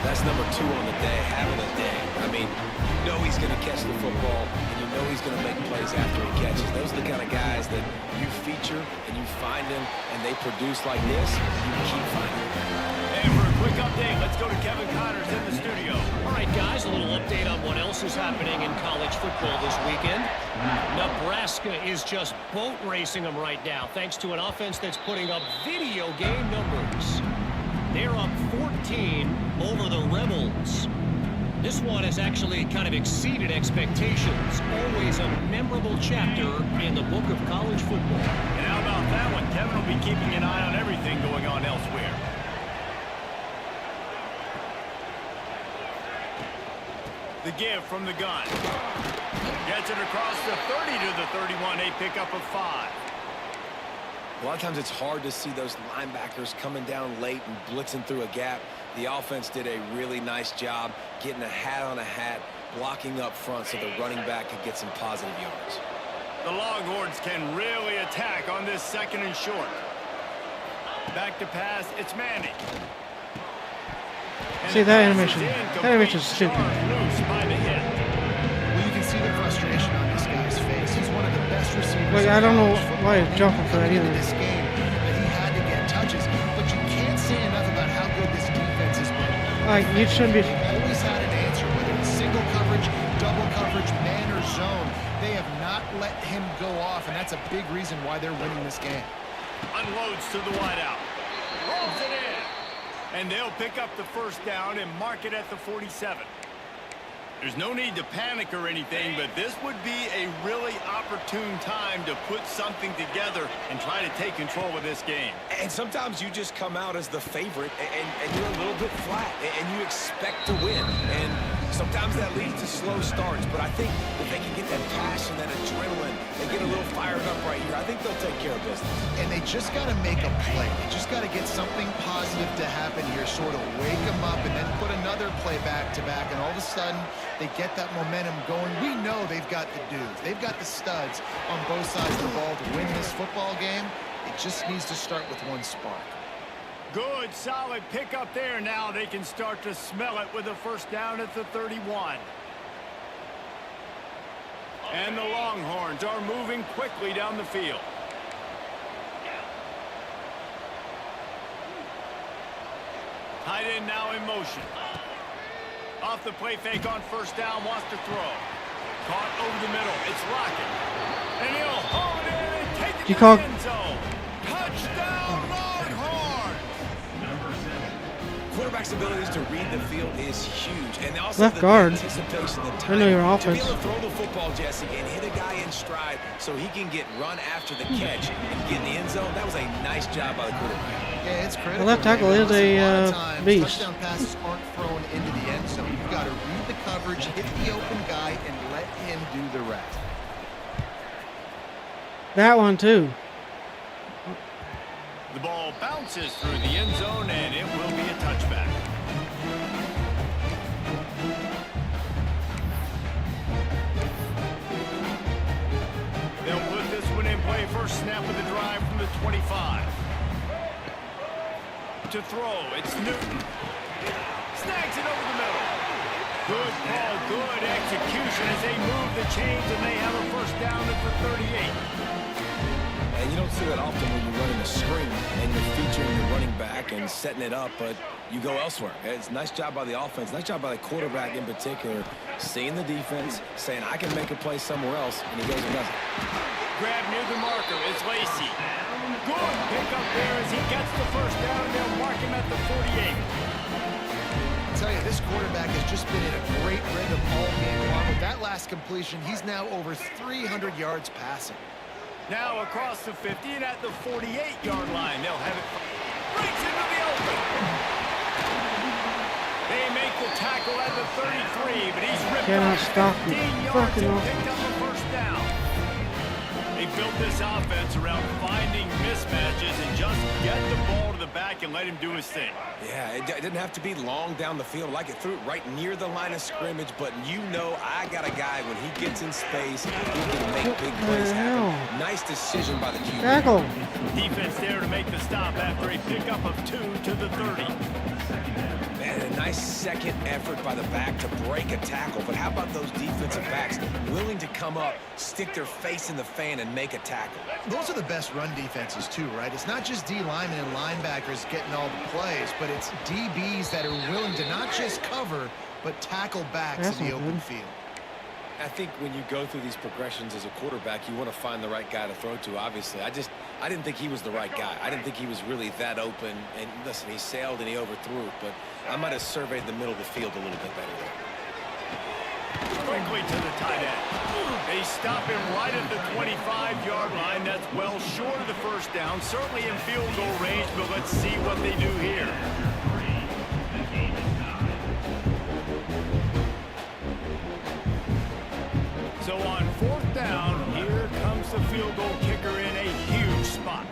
[SPEAKER 8] That's number 2 on the day, having a day. I mean, you know he's going to catch the football, and you know he's going to make plays after he catches. Those are the kind of guys that you feature and you find them, and they produce like this, you keep finding them.
[SPEAKER 2] And for a quick update, let's go to Kevin Connors in the studio.
[SPEAKER 9] All right, guys, a little update on what else is happening in college football this weekend. Nebraska is just boat racing them right now, thanks to an offense that's putting up video game numbers. They're up 14 over the Rebels. This one has actually kind of exceeded expectations. Always a memorable chapter in the book of college football.
[SPEAKER 2] And how about that one? Kevin will be keeping an eye on everything going on elsewhere. The give from the gun. Gets it across the 30 to the 31. A pickup of 5.
[SPEAKER 8] A lot of times it's hard to see those linebackers coming down late and blitzing through a gap. The offense did a really nice job getting a hat on a hat, blocking up front so the running back could get some positive yards.
[SPEAKER 2] The Longhorns can really attack on this second and short. Back to pass, it's Manning. And
[SPEAKER 1] See
[SPEAKER 2] the
[SPEAKER 1] that
[SPEAKER 2] pass
[SPEAKER 1] animation?
[SPEAKER 2] is
[SPEAKER 1] That
[SPEAKER 2] incomplete.
[SPEAKER 1] animation is stupid.
[SPEAKER 2] Charged loose by the hit.
[SPEAKER 3] Well, you can see the frustration on this guy's face. He's one of the best receivers.
[SPEAKER 1] Like,
[SPEAKER 3] in
[SPEAKER 1] I don't know
[SPEAKER 3] college football.
[SPEAKER 1] why he's jumping for that
[SPEAKER 3] Coming into
[SPEAKER 1] either.
[SPEAKER 3] this game, that he had to get touches, but you can't say enough about how good this defense has been.
[SPEAKER 1] Like, you shouldn't be.
[SPEAKER 3] They've always had an answer, whether it's single coverage, double coverage, man or zone. They have not let him go off, and that's a big reason why they're winning this game.
[SPEAKER 2] Unloads to the wideout. Rolls it in. And they'll pick up the first down and mark it at the 47. There's no need to panic or anything, but this would be a really opportune time to put something together and try to take control of this game.
[SPEAKER 8] And sometimes you just come out as the favorite, and you're a little bit flat, and you expect to win. And sometimes that leads to slow starts, but I think if they can get that passion, that adrenaline, they get a little fired up right here, I think they'll take care of business.
[SPEAKER 3] And they just got to make a play. They just got to get something positive to happen here, sort of wake them up, and then put another play back-to-back, and all of a sudden, they get that momentum going. We know they've got the dudes. They've got the studs on both sides of the ball to win this football game. It just needs to start with one spark.
[SPEAKER 2] Good, solid pickup there. Now they can start to smell it with a first down at the 31. And the Longhorns are moving quickly down the field. Tight end now in motion. Off the play fake on first down, wants to throw. Caught over the middle. It's Lockett. And he'll haul it in and take it
[SPEAKER 1] You
[SPEAKER 2] to
[SPEAKER 1] call-
[SPEAKER 2] the end zone. Touchdown, Longhorns!
[SPEAKER 8] Quarterback's abilities to read the field is huge, and also
[SPEAKER 1] Left
[SPEAKER 8] the
[SPEAKER 1] guard.
[SPEAKER 8] anticipation, the
[SPEAKER 1] I
[SPEAKER 8] time
[SPEAKER 1] know your
[SPEAKER 8] to be
[SPEAKER 1] offense.
[SPEAKER 8] able to throw the football, Jesse, and hit a guy in stride so he can get run after the catch and get in the end zone. That was a nice job by the quarterback.
[SPEAKER 3] Yeah, it's critical.
[SPEAKER 1] The left tackle
[SPEAKER 3] David.
[SPEAKER 1] is a,
[SPEAKER 3] Listen, lot of times,
[SPEAKER 1] beast.
[SPEAKER 3] Touchdown passes aren't thrown into the end zone. You've got to read the coverage, hit the open guy, and let him do the rest.
[SPEAKER 1] That one too.
[SPEAKER 2] The ball bounces through the end zone, and it will be a touchback. They'll put this one in play. First snap of the drive from the 25. To throw, it's Newton. Snags it over the middle. Good call, good execution as they move the chains, and they have a first down at the 38.
[SPEAKER 8] And you don't see that often when you're running a screen and you're featuring your running back and setting it up, but you go elsewhere. It's a nice job by the offense, nice job by the quarterback in particular, seeing the defense, saying, I can make a play somewhere else, and he goes and does it.
[SPEAKER 2] Grab near the marker. It's Lacey. Good pick up there as he gets the first down. They'll mark him at the 48.
[SPEAKER 3] I tell you, this quarterback has just been in a great rhythm all game long. With that last completion, he's now over 300 yards passing.
[SPEAKER 2] Now across the 50 and at the 48-yard line. They'll have it. Breaks into the open. They make the tackle at the 33, but he's ripped
[SPEAKER 1] Cannot
[SPEAKER 2] off
[SPEAKER 1] stop
[SPEAKER 2] 15
[SPEAKER 1] him.
[SPEAKER 2] yards
[SPEAKER 1] Fucking
[SPEAKER 2] and
[SPEAKER 1] off.
[SPEAKER 2] picked up a first down. They built this offense around finding mismatches and just get the ball to the back and let him do his thing.
[SPEAKER 8] Yeah, it didn't have to be long down the field. Like it threw it right near the line of scrimmage, but you know I got a guy when he gets in space, he can make big plays happen. Nice decision by the QB.
[SPEAKER 1] Tackle.
[SPEAKER 2] Defense there to make the stop after a pickup of 2 to the 30.
[SPEAKER 8] Man, a nice second effort by the back to break a tackle. But how about those defensive backs willing to come up, stick their face in the fan, and make a tackle?
[SPEAKER 3] Those are the best run defenses too, right? It's not just D linemen and linebackers getting all the plays, but it's DBs that are willing to not just cover, but tackle backs in the open field.
[SPEAKER 8] I think when you go through these progressions as a quarterback, you want to find the right guy to throw to, obviously. I didn't think he was the right guy. I didn't think he was really that open. And listen, he sailed and he overthrew it, but I might have surveyed the middle of the field a little bit better there.
[SPEAKER 2] Quickly to the tight end. They stop him right at the 25-yard line. That's well short of the first down. Certainly in field goal range, but let's see what they do here. So on 4th down, here comes the field goal kicker in a huge spot.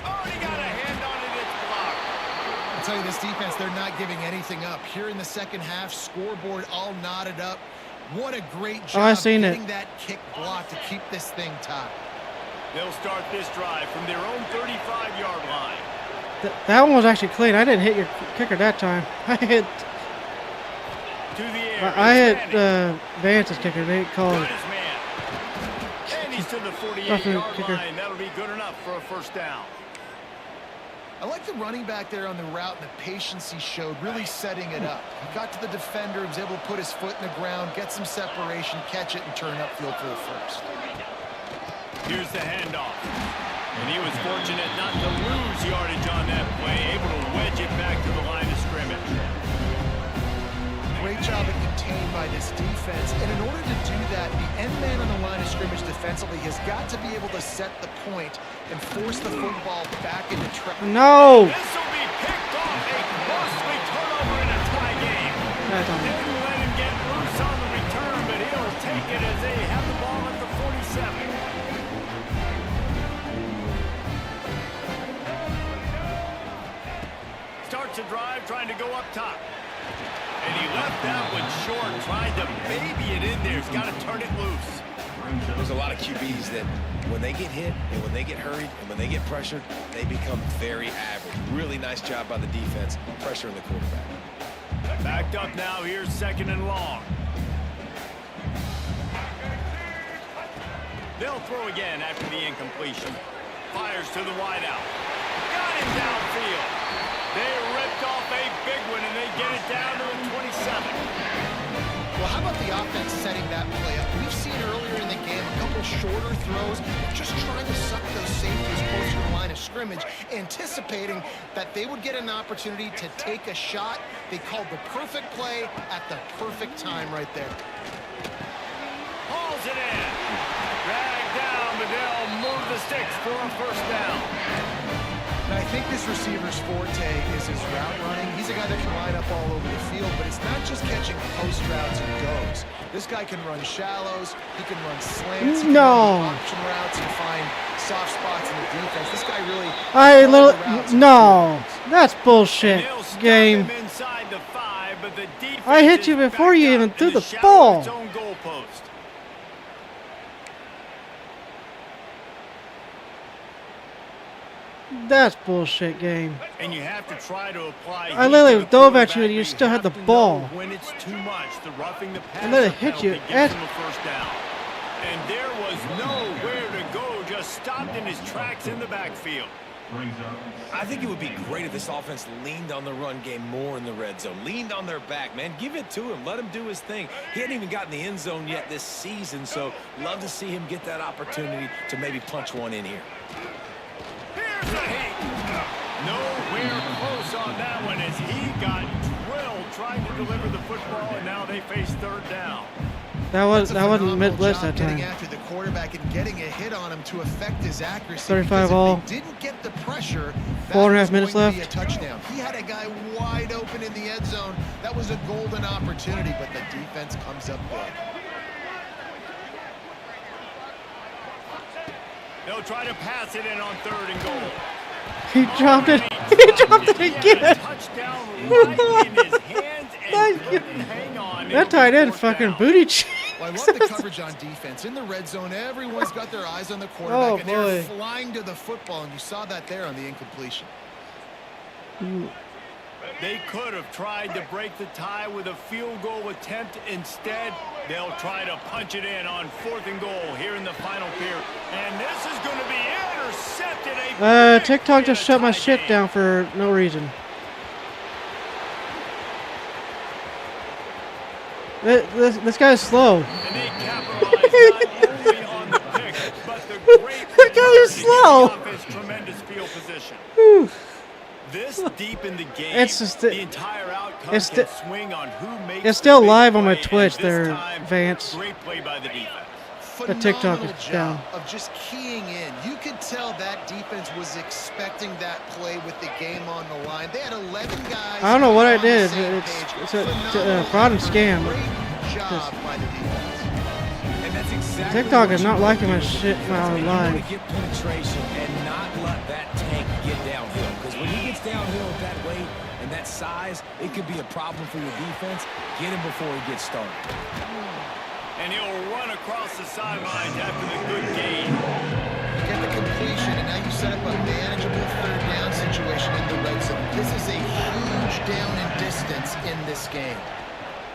[SPEAKER 2] Oh, he got a hand on it. It's blocked.
[SPEAKER 3] I'll tell you, this defense, they're not giving anything up. Here in the second half, scoreboard all knotted up. What a great job getting that kick block to keep this thing tied.
[SPEAKER 2] They'll start this drive from their own 35-yard line.
[SPEAKER 1] That one was actually clean. I didn't hit your kicker that time. I hit.
[SPEAKER 2] To the air.
[SPEAKER 1] I hit Vance's kicker. They called it.
[SPEAKER 2] And he's to the 48-yard line. That'll be good enough for a first down.
[SPEAKER 3] I like the running back there on the route and the patience he showed, really setting it up. He got to the defender, was able to put his foot in the ground, get some separation, catch it, and turn upfield for the first.
[SPEAKER 2] Here's the handoff. And he was fortunate not to lose yardage on that play, able to wedge it back to the line of scrimmage.
[SPEAKER 3] Great job at contained by this defense. And in order to do that, the end man on the line of scrimmage defensively has got to be able to set the point and force the football back into track.
[SPEAKER 1] No!
[SPEAKER 2] This will be picked off. A costly turnover in a tie game. Didn't let him get loose on the return, but he'll take it as they have the ball at the 47. Starts a drive, trying to go up top. And he left that one short, trying to baby it in there. He's got to turn it loose.
[SPEAKER 8] There's a lot of QBs that when they get hit and when they get hurried and when they get pressured, they become very average. Really nice job by the defense, pressuring the quarterback.
[SPEAKER 2] Backed up now, here's 2nd and long. They'll throw again after the incompletion. Fires to the wideout. Got him downfield. They ripped off a big one, and they get it down to the 27.
[SPEAKER 3] Well, how about the offense setting that play up? We've seen earlier in the game a couple shorter throws, just trying to suck those safeties closer to the line of scrimmage, anticipating that they would get an opportunity to take a shot. They called the perfect play at the perfect time right there.
[SPEAKER 2] Hauls it in. Dragged down, but they'll move the sticks for a first down.
[SPEAKER 3] And I think this receiver's forte is his route running. He's a guy that can line up all over the field, but it's not just catching post routes and goes. This guy can run shallows, he can run slants, he can run option routes and find soft spots in the defense. This guy really...
[SPEAKER 1] No, that's bullshit, game. I hit you before you even threw the ball. That's bullshit, game.
[SPEAKER 2] And you have to try to apply.
[SPEAKER 1] I literally dove at you and you still had the ball.
[SPEAKER 2] When it's too much, the roughing the passer
[SPEAKER 1] I literally hit you.
[SPEAKER 2] gives him a first down. And there was nowhere to go, just stopped in his tracks in the backfield.
[SPEAKER 8] I think it would be great if this offense leaned on the run game more in the red zone. Leaned on their back, man. Give it to him. Let him do his thing. He hadn't even gotten the end zone yet this season, so love to see him get that opportunity to maybe punch one in here.
[SPEAKER 2] Here's a hit. Nowhere close on that one as he got drilled trying to deliver the football, and now they face 3rd down.
[SPEAKER 1] That wasn't mid-blitz that time.
[SPEAKER 3] After the quarterback and getting a hit on him to affect his accuracy.
[SPEAKER 1] 35
[SPEAKER 3] because
[SPEAKER 1] all.
[SPEAKER 3] if they didn't get the pressure, that
[SPEAKER 1] 4.5
[SPEAKER 3] was
[SPEAKER 1] minutes
[SPEAKER 3] going to be
[SPEAKER 1] left.
[SPEAKER 3] a touchdown. He had a guy wide open in the end zone. That was a golden opportunity, but the defense comes up big.
[SPEAKER 2] They'll try to pass it in on 3rd and goal.
[SPEAKER 1] He dropped it. He dropped it again.
[SPEAKER 2] Touchdown right in his hands and
[SPEAKER 1] Thank you.
[SPEAKER 2] couldn't hang on.
[SPEAKER 1] That tight end fucking booty cheeks.
[SPEAKER 3] Well, I love the coverage on defense. In the red zone, everyone's got their eyes on the quarterback,
[SPEAKER 1] Oh,
[SPEAKER 3] and they're
[SPEAKER 1] boy.
[SPEAKER 3] flying to the football, and you saw that there on the incompletion.
[SPEAKER 2] They could have tried to break the tie with a field goal attempt. Instead, they'll try to punch it in on 4th and goal here in the final period. And this is going to be intercepted. A big
[SPEAKER 1] TikTok
[SPEAKER 2] play
[SPEAKER 1] just
[SPEAKER 2] to
[SPEAKER 1] shut my
[SPEAKER 2] tie
[SPEAKER 1] shit
[SPEAKER 2] game.
[SPEAKER 1] down for no reason. This guy's slow.
[SPEAKER 2] And they capitalize not only on the pick, but the great
[SPEAKER 1] That guy is
[SPEAKER 2] return to
[SPEAKER 1] slow.
[SPEAKER 2] give the offense tremendous field position.
[SPEAKER 1] Whew.
[SPEAKER 2] This deep in the game,
[SPEAKER 1] It's just
[SPEAKER 2] the entire outcome
[SPEAKER 1] it's
[SPEAKER 2] can
[SPEAKER 1] sti-
[SPEAKER 2] swing on who makes
[SPEAKER 1] it's still
[SPEAKER 2] the big
[SPEAKER 1] live on my
[SPEAKER 2] play,
[SPEAKER 1] Twitch
[SPEAKER 2] and
[SPEAKER 1] there,
[SPEAKER 2] this time,
[SPEAKER 1] Vance.
[SPEAKER 2] Great play by the defense.
[SPEAKER 1] The TikTok
[SPEAKER 3] Phenomenal
[SPEAKER 1] is
[SPEAKER 3] job
[SPEAKER 1] down.
[SPEAKER 3] of just keying in. You could tell that defense was expecting that play with the game on the line. They had 11 guys.
[SPEAKER 1] I don't know what I
[SPEAKER 3] on the
[SPEAKER 1] did.
[SPEAKER 3] same
[SPEAKER 1] It's
[SPEAKER 3] page.
[SPEAKER 1] a fraud and scam.
[SPEAKER 3] Great job by the defense.
[SPEAKER 8] And that's exactly
[SPEAKER 1] TikTok
[SPEAKER 8] what
[SPEAKER 1] is
[SPEAKER 8] you
[SPEAKER 1] not
[SPEAKER 8] wanna
[SPEAKER 1] liking
[SPEAKER 8] do
[SPEAKER 1] my
[SPEAKER 8] as a
[SPEAKER 1] shit
[SPEAKER 8] defense,
[SPEAKER 1] when I'm
[SPEAKER 8] man. You
[SPEAKER 1] live.
[SPEAKER 8] want to get penetration and not let that tank get downhill. Because when he gets downhill at that weight and that size, it could be a problem for your defense. Get him before he gets started.
[SPEAKER 2] And he'll run across the sidelines after the good gain.
[SPEAKER 3] You get the completion, and now you set up a manageable 3rd down situation in the red zone. This is a huge down in distance in this game.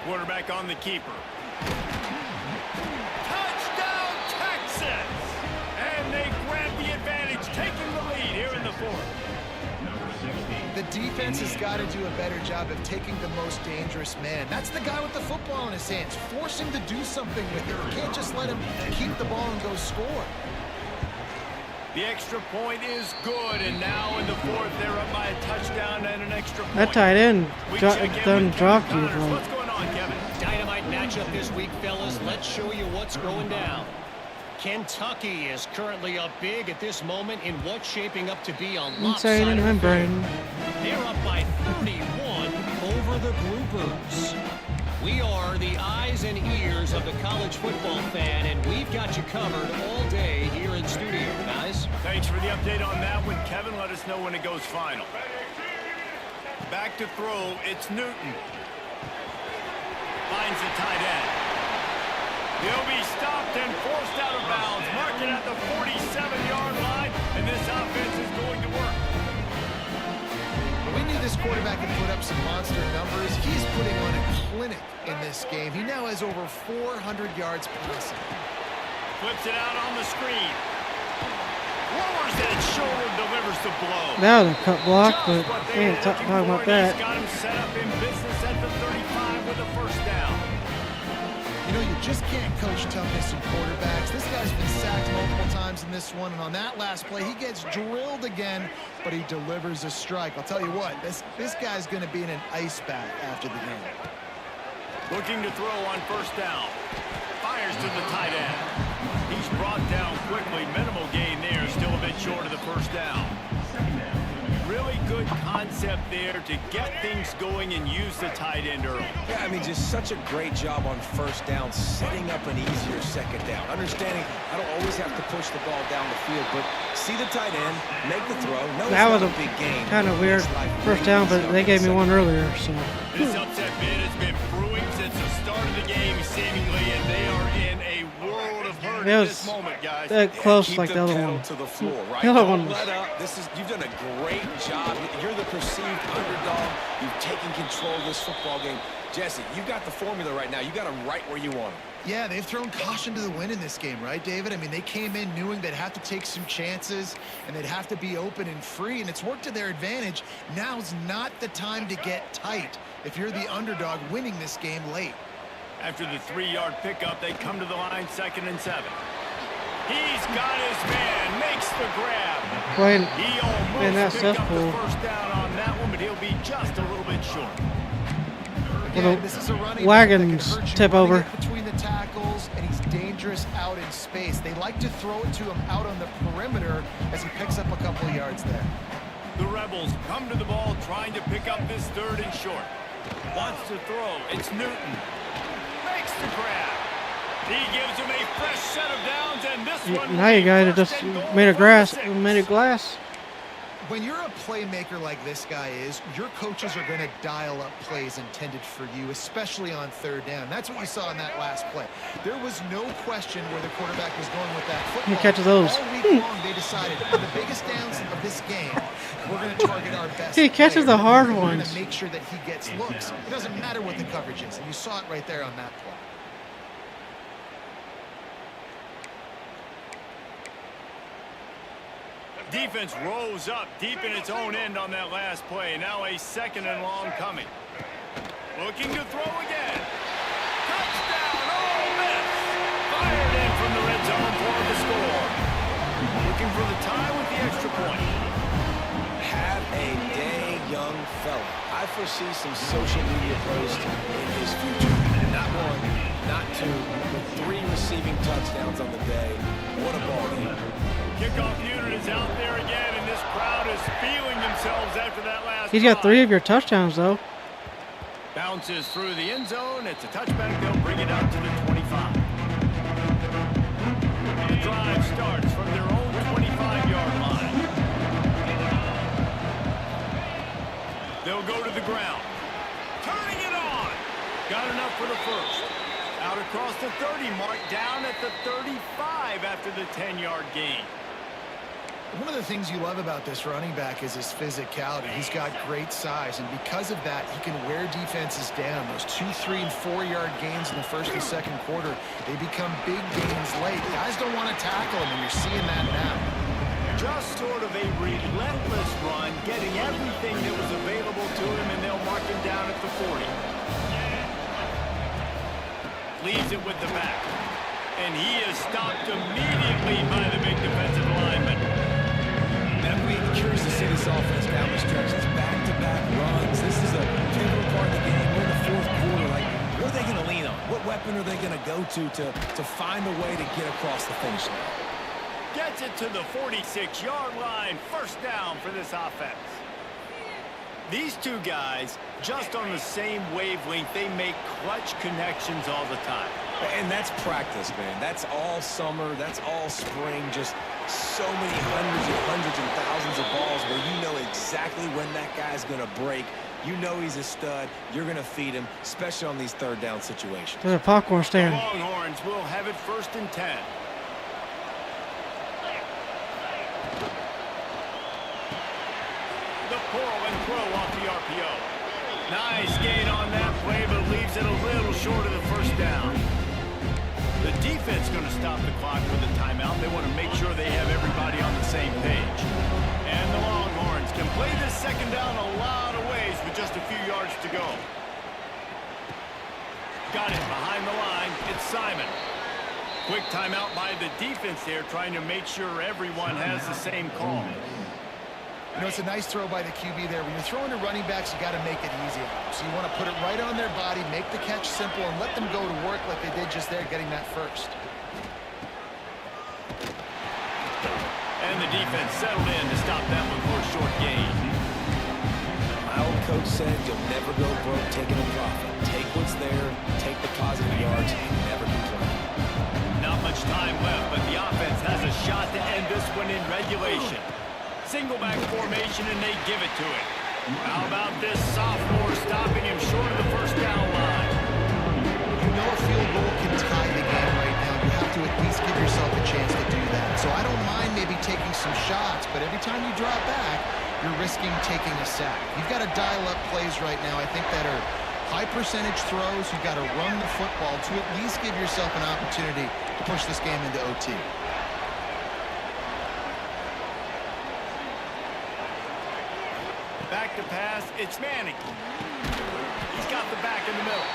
[SPEAKER 2] Quarterback on the keeper. Touchdown, Texas! And they grab the advantage, taking the lead here in the 4th.
[SPEAKER 3] The defense has got to do a better job of taking the most dangerous man. That's the guy with the football in his hands. Force him to do something with it. You can't just let him keep the ball and go score.
[SPEAKER 2] The extra point is good, and now in the 4th, they're up by a touchdown and an extra point.
[SPEAKER 1] That tight end
[SPEAKER 2] We check in with
[SPEAKER 1] done
[SPEAKER 2] Kevin
[SPEAKER 1] dropped you.
[SPEAKER 2] Connors.
[SPEAKER 1] Bro.
[SPEAKER 2] What's going on, Kevin?
[SPEAKER 9] Dynamite matchup this week, fellas. Let's show you what's going down. Kentucky is currently up big at this moment in what's shaping up to be a
[SPEAKER 1] Insane in
[SPEAKER 9] lopsided
[SPEAKER 1] my
[SPEAKER 9] affair.
[SPEAKER 1] brain.
[SPEAKER 9] They're up by 31 over the Groupers. We are the eyes and ears of the college football fan, and we've got you covered all day here in studio, guys.
[SPEAKER 2] Thanks for the update on that one, Kevin. Let us know when it goes final. Back to throw, it's Newton. Finds the tight end. He'll be stopped and forced out of bounds. Mark it at the 47-yard line, and this offense is going to work.
[SPEAKER 3] We knew this quarterback could put up some monster numbers. He's putting on a clinic in this game. He now has over 400 yards passing.
[SPEAKER 2] Flips it out on the screen. Lowers that shoulder, delivers the blow.
[SPEAKER 1] That was a cut block,
[SPEAKER 2] Just
[SPEAKER 1] but
[SPEAKER 2] what
[SPEAKER 1] we
[SPEAKER 2] they
[SPEAKER 1] ain't
[SPEAKER 2] were looking
[SPEAKER 1] talking about
[SPEAKER 2] for, and
[SPEAKER 1] that.
[SPEAKER 2] he's got him set up in business at the 35 with a 1st down.
[SPEAKER 3] You know, you just can't coach toughness in quarterbacks. This guy's been sacked multiple times in this one, and on that last play, he gets drilled again, but he delivers a strike. I'll tell you what, this guy's going to be in an ice bath after the game.
[SPEAKER 2] Looking to throw on 1st down. Fires to the tight end. He's brought down quickly. Minimal gain there. Still a bit short of the 1st down. Really good concept there to get things going and use the tight end early.
[SPEAKER 8] Yeah, I mean, just such a great job on 1st down, setting up an easier 2nd down. Understanding I don't always have to push the ball down the field, but see the tight end, make the throw. No,
[SPEAKER 1] That was
[SPEAKER 8] it's not
[SPEAKER 1] a
[SPEAKER 8] big game.
[SPEAKER 1] kind of weird
[SPEAKER 8] Makes life
[SPEAKER 1] 1st down, but
[SPEAKER 8] easier
[SPEAKER 1] they
[SPEAKER 8] on
[SPEAKER 1] gave me
[SPEAKER 8] 2nd
[SPEAKER 1] one earlier, so.
[SPEAKER 2] This upset bid has been brewing since the start of the game, seemingly, and they are in a world of hurt
[SPEAKER 1] It
[SPEAKER 2] at
[SPEAKER 1] was
[SPEAKER 2] this moment, guys.
[SPEAKER 1] that close
[SPEAKER 8] Keep
[SPEAKER 1] like the other
[SPEAKER 8] pedal
[SPEAKER 1] one.
[SPEAKER 8] to the floor, right?
[SPEAKER 1] The other
[SPEAKER 8] Don't
[SPEAKER 1] one was-
[SPEAKER 8] let up. You've done a great job. You're the perceived underdog. You've taken control of this football game. Jesse, you've got the formula right now. You got them right where you want them.
[SPEAKER 3] Yeah, they've thrown caution to the wind in this game, right, David? I mean, they came in knowing they'd have to take some chances and they'd have to be open and free, and it's worked to their advantage. Now's not the time to get tight if you're the underdog winning this game late.
[SPEAKER 2] After the 3-yard pickup, they come to the line 2nd and 7. He's got his man, makes the grab.
[SPEAKER 1] Playing
[SPEAKER 2] He
[SPEAKER 1] in that
[SPEAKER 2] almost picked up the
[SPEAKER 1] cesspool.
[SPEAKER 2] 1st down on that one, but he'll be just a little bit short.
[SPEAKER 3] Again, this is a running
[SPEAKER 1] wagons
[SPEAKER 3] back that can hurt you
[SPEAKER 1] tip
[SPEAKER 3] running
[SPEAKER 1] over.
[SPEAKER 3] it between the tackles, and he's dangerous dangerous out in space. They like to throw it to him out on the perimeter as he picks up a couple of yards there.
[SPEAKER 2] The Rebels come to the ball trying to pick up this 3rd and short. Wants to throw. It's Newton. Makes the grab. He gives him a fresh set of downs, and this one.
[SPEAKER 1] Now you guys have just made a glass.
[SPEAKER 3] When you're a playmaker like this guy is, your coaches are going to dial up plays intended for you, especially on 3rd down. That's what you saw in that last play. There was no question where the quarterback was going with that football.
[SPEAKER 1] He catches those.
[SPEAKER 3] All week long, they decided on the biggest downs of this game, we're going to target our best.
[SPEAKER 1] He catches the hard
[SPEAKER 3] We're
[SPEAKER 1] ones.
[SPEAKER 3] going to make sure that he gets looks. It doesn't matter what the coverage is, and you saw it right there on that play.
[SPEAKER 2] Defense rose up deep in its own end on that last play. Now a 2nd and long coming. Looking to throw again. Touchdown! Oh, miss! Fired in from the red zone for the score. Looking for the tie with the extra point.
[SPEAKER 8] Have a day, young fella. I foresee some social media posts in his future. Not 1, not 2, but 3 receiving touchdowns on the day. What a ball game.
[SPEAKER 2] Kickoff unit is out there again, and this crowd is feeling themselves after that last
[SPEAKER 1] He's got
[SPEAKER 2] drive.
[SPEAKER 1] 3 of your touchdowns, though.
[SPEAKER 2] Bounces through the end zone. It's a touchback. They'll bring it out to the 25. The drive starts from their own 25-yard line. They'll go to the ground. Turning it on. Got enough for the first. Out across the 30 mark, down at the 35 after the 10-yard gain.
[SPEAKER 3] One of the things you love about this running back is his physicality. He's got great size, and because of that, he can wear defenses down. Those 2, 3, and 4-yard gains in the 1st and 2nd quarter, they become big gains late. Guys don't want to tackle him, and you're seeing that now.
[SPEAKER 2] Just sort of a relentless run, getting everything that was available to him, and they'll mark him down at the 40. Leaves it with the back. And he is stopped immediately by the big defensive lineman.
[SPEAKER 8] That would be curious to see this offense down the stretch. It's back-to-back runs. This is a pivotal part of the game. We're in the 4th quarter. Like, what are they going to lean on? What weapon are they going to go to find a way to get across the finish line?
[SPEAKER 2] Gets it to the 46-yard line. 1st down for this offense. These two guys, just on the same wavelength, they make clutch connections all the time.
[SPEAKER 8] And that's practice, man. That's all summer. That's all spring. Just so many hundreds and thousands of balls where you know exactly when that guy's going to break. You know he's a stud. You're going to feed him, especially on these 3rd down situations.
[SPEAKER 1] There's a popcorn
[SPEAKER 2] The
[SPEAKER 1] stand.
[SPEAKER 2] Longhorns will have it 1st and 10. The pull and throw off the RPO. Nice gain on that play, but leaves it a little short of the 1st down. The defense going to stop the clock with a timeout. They want to make sure they have everybody on the same page. And the Longhorns can play this 2nd down a lot of ways with just a few yards to go. Got it behind the line. It's Simon. Quick timeout by the defense there, trying to make sure everyone has the same call.
[SPEAKER 3] You know, it's a nice throw by the QB there. When you're throwing to running backs, you got to make it easy on them. So you want to put it right on their body, make the catch simple, and let them go to work like they did just there, getting that first.
[SPEAKER 2] And the defense settled in to stop that one for a short gain.
[SPEAKER 8] My old coach said you'll never go broke taking a profit. Take what's there, take the positive yards, and never complain.
[SPEAKER 2] Not much time left, but the offense has a shot to end this one in regulation. Single back formation, and they give it to him. How about this sophomore stopping him short of the 1st down line?
[SPEAKER 3] You know a field goal can tie the game right now. You have to at least give yourself a chance to do that. So I don't mind maybe taking some shots, but every time you drop back, you're risking taking a sack. You've got to dial up plays right now, I think, that are high percentage throws. You've got to run the football to at least give yourself an opportunity to push this game into OT.
[SPEAKER 2] Back to pass, it's Manning. He's got the back in the middle.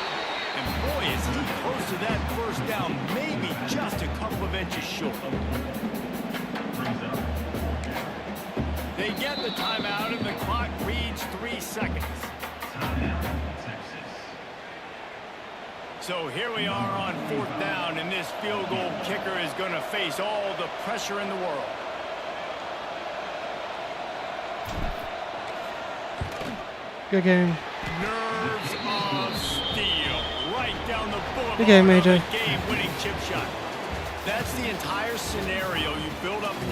[SPEAKER 2] And boy, is he close to that 1st down, maybe just a couple of inches short. They get the timeout, and the clock reads 3 seconds. So here we are on 4th down, and this field goal kicker is going to face all the pressure in the world.
[SPEAKER 1] Good game.
[SPEAKER 2] Nerves of steel, right down the boulevard.
[SPEAKER 1] Good game, AJ.
[SPEAKER 2] Game-winning chip shot. That's the entire scenario you build up in your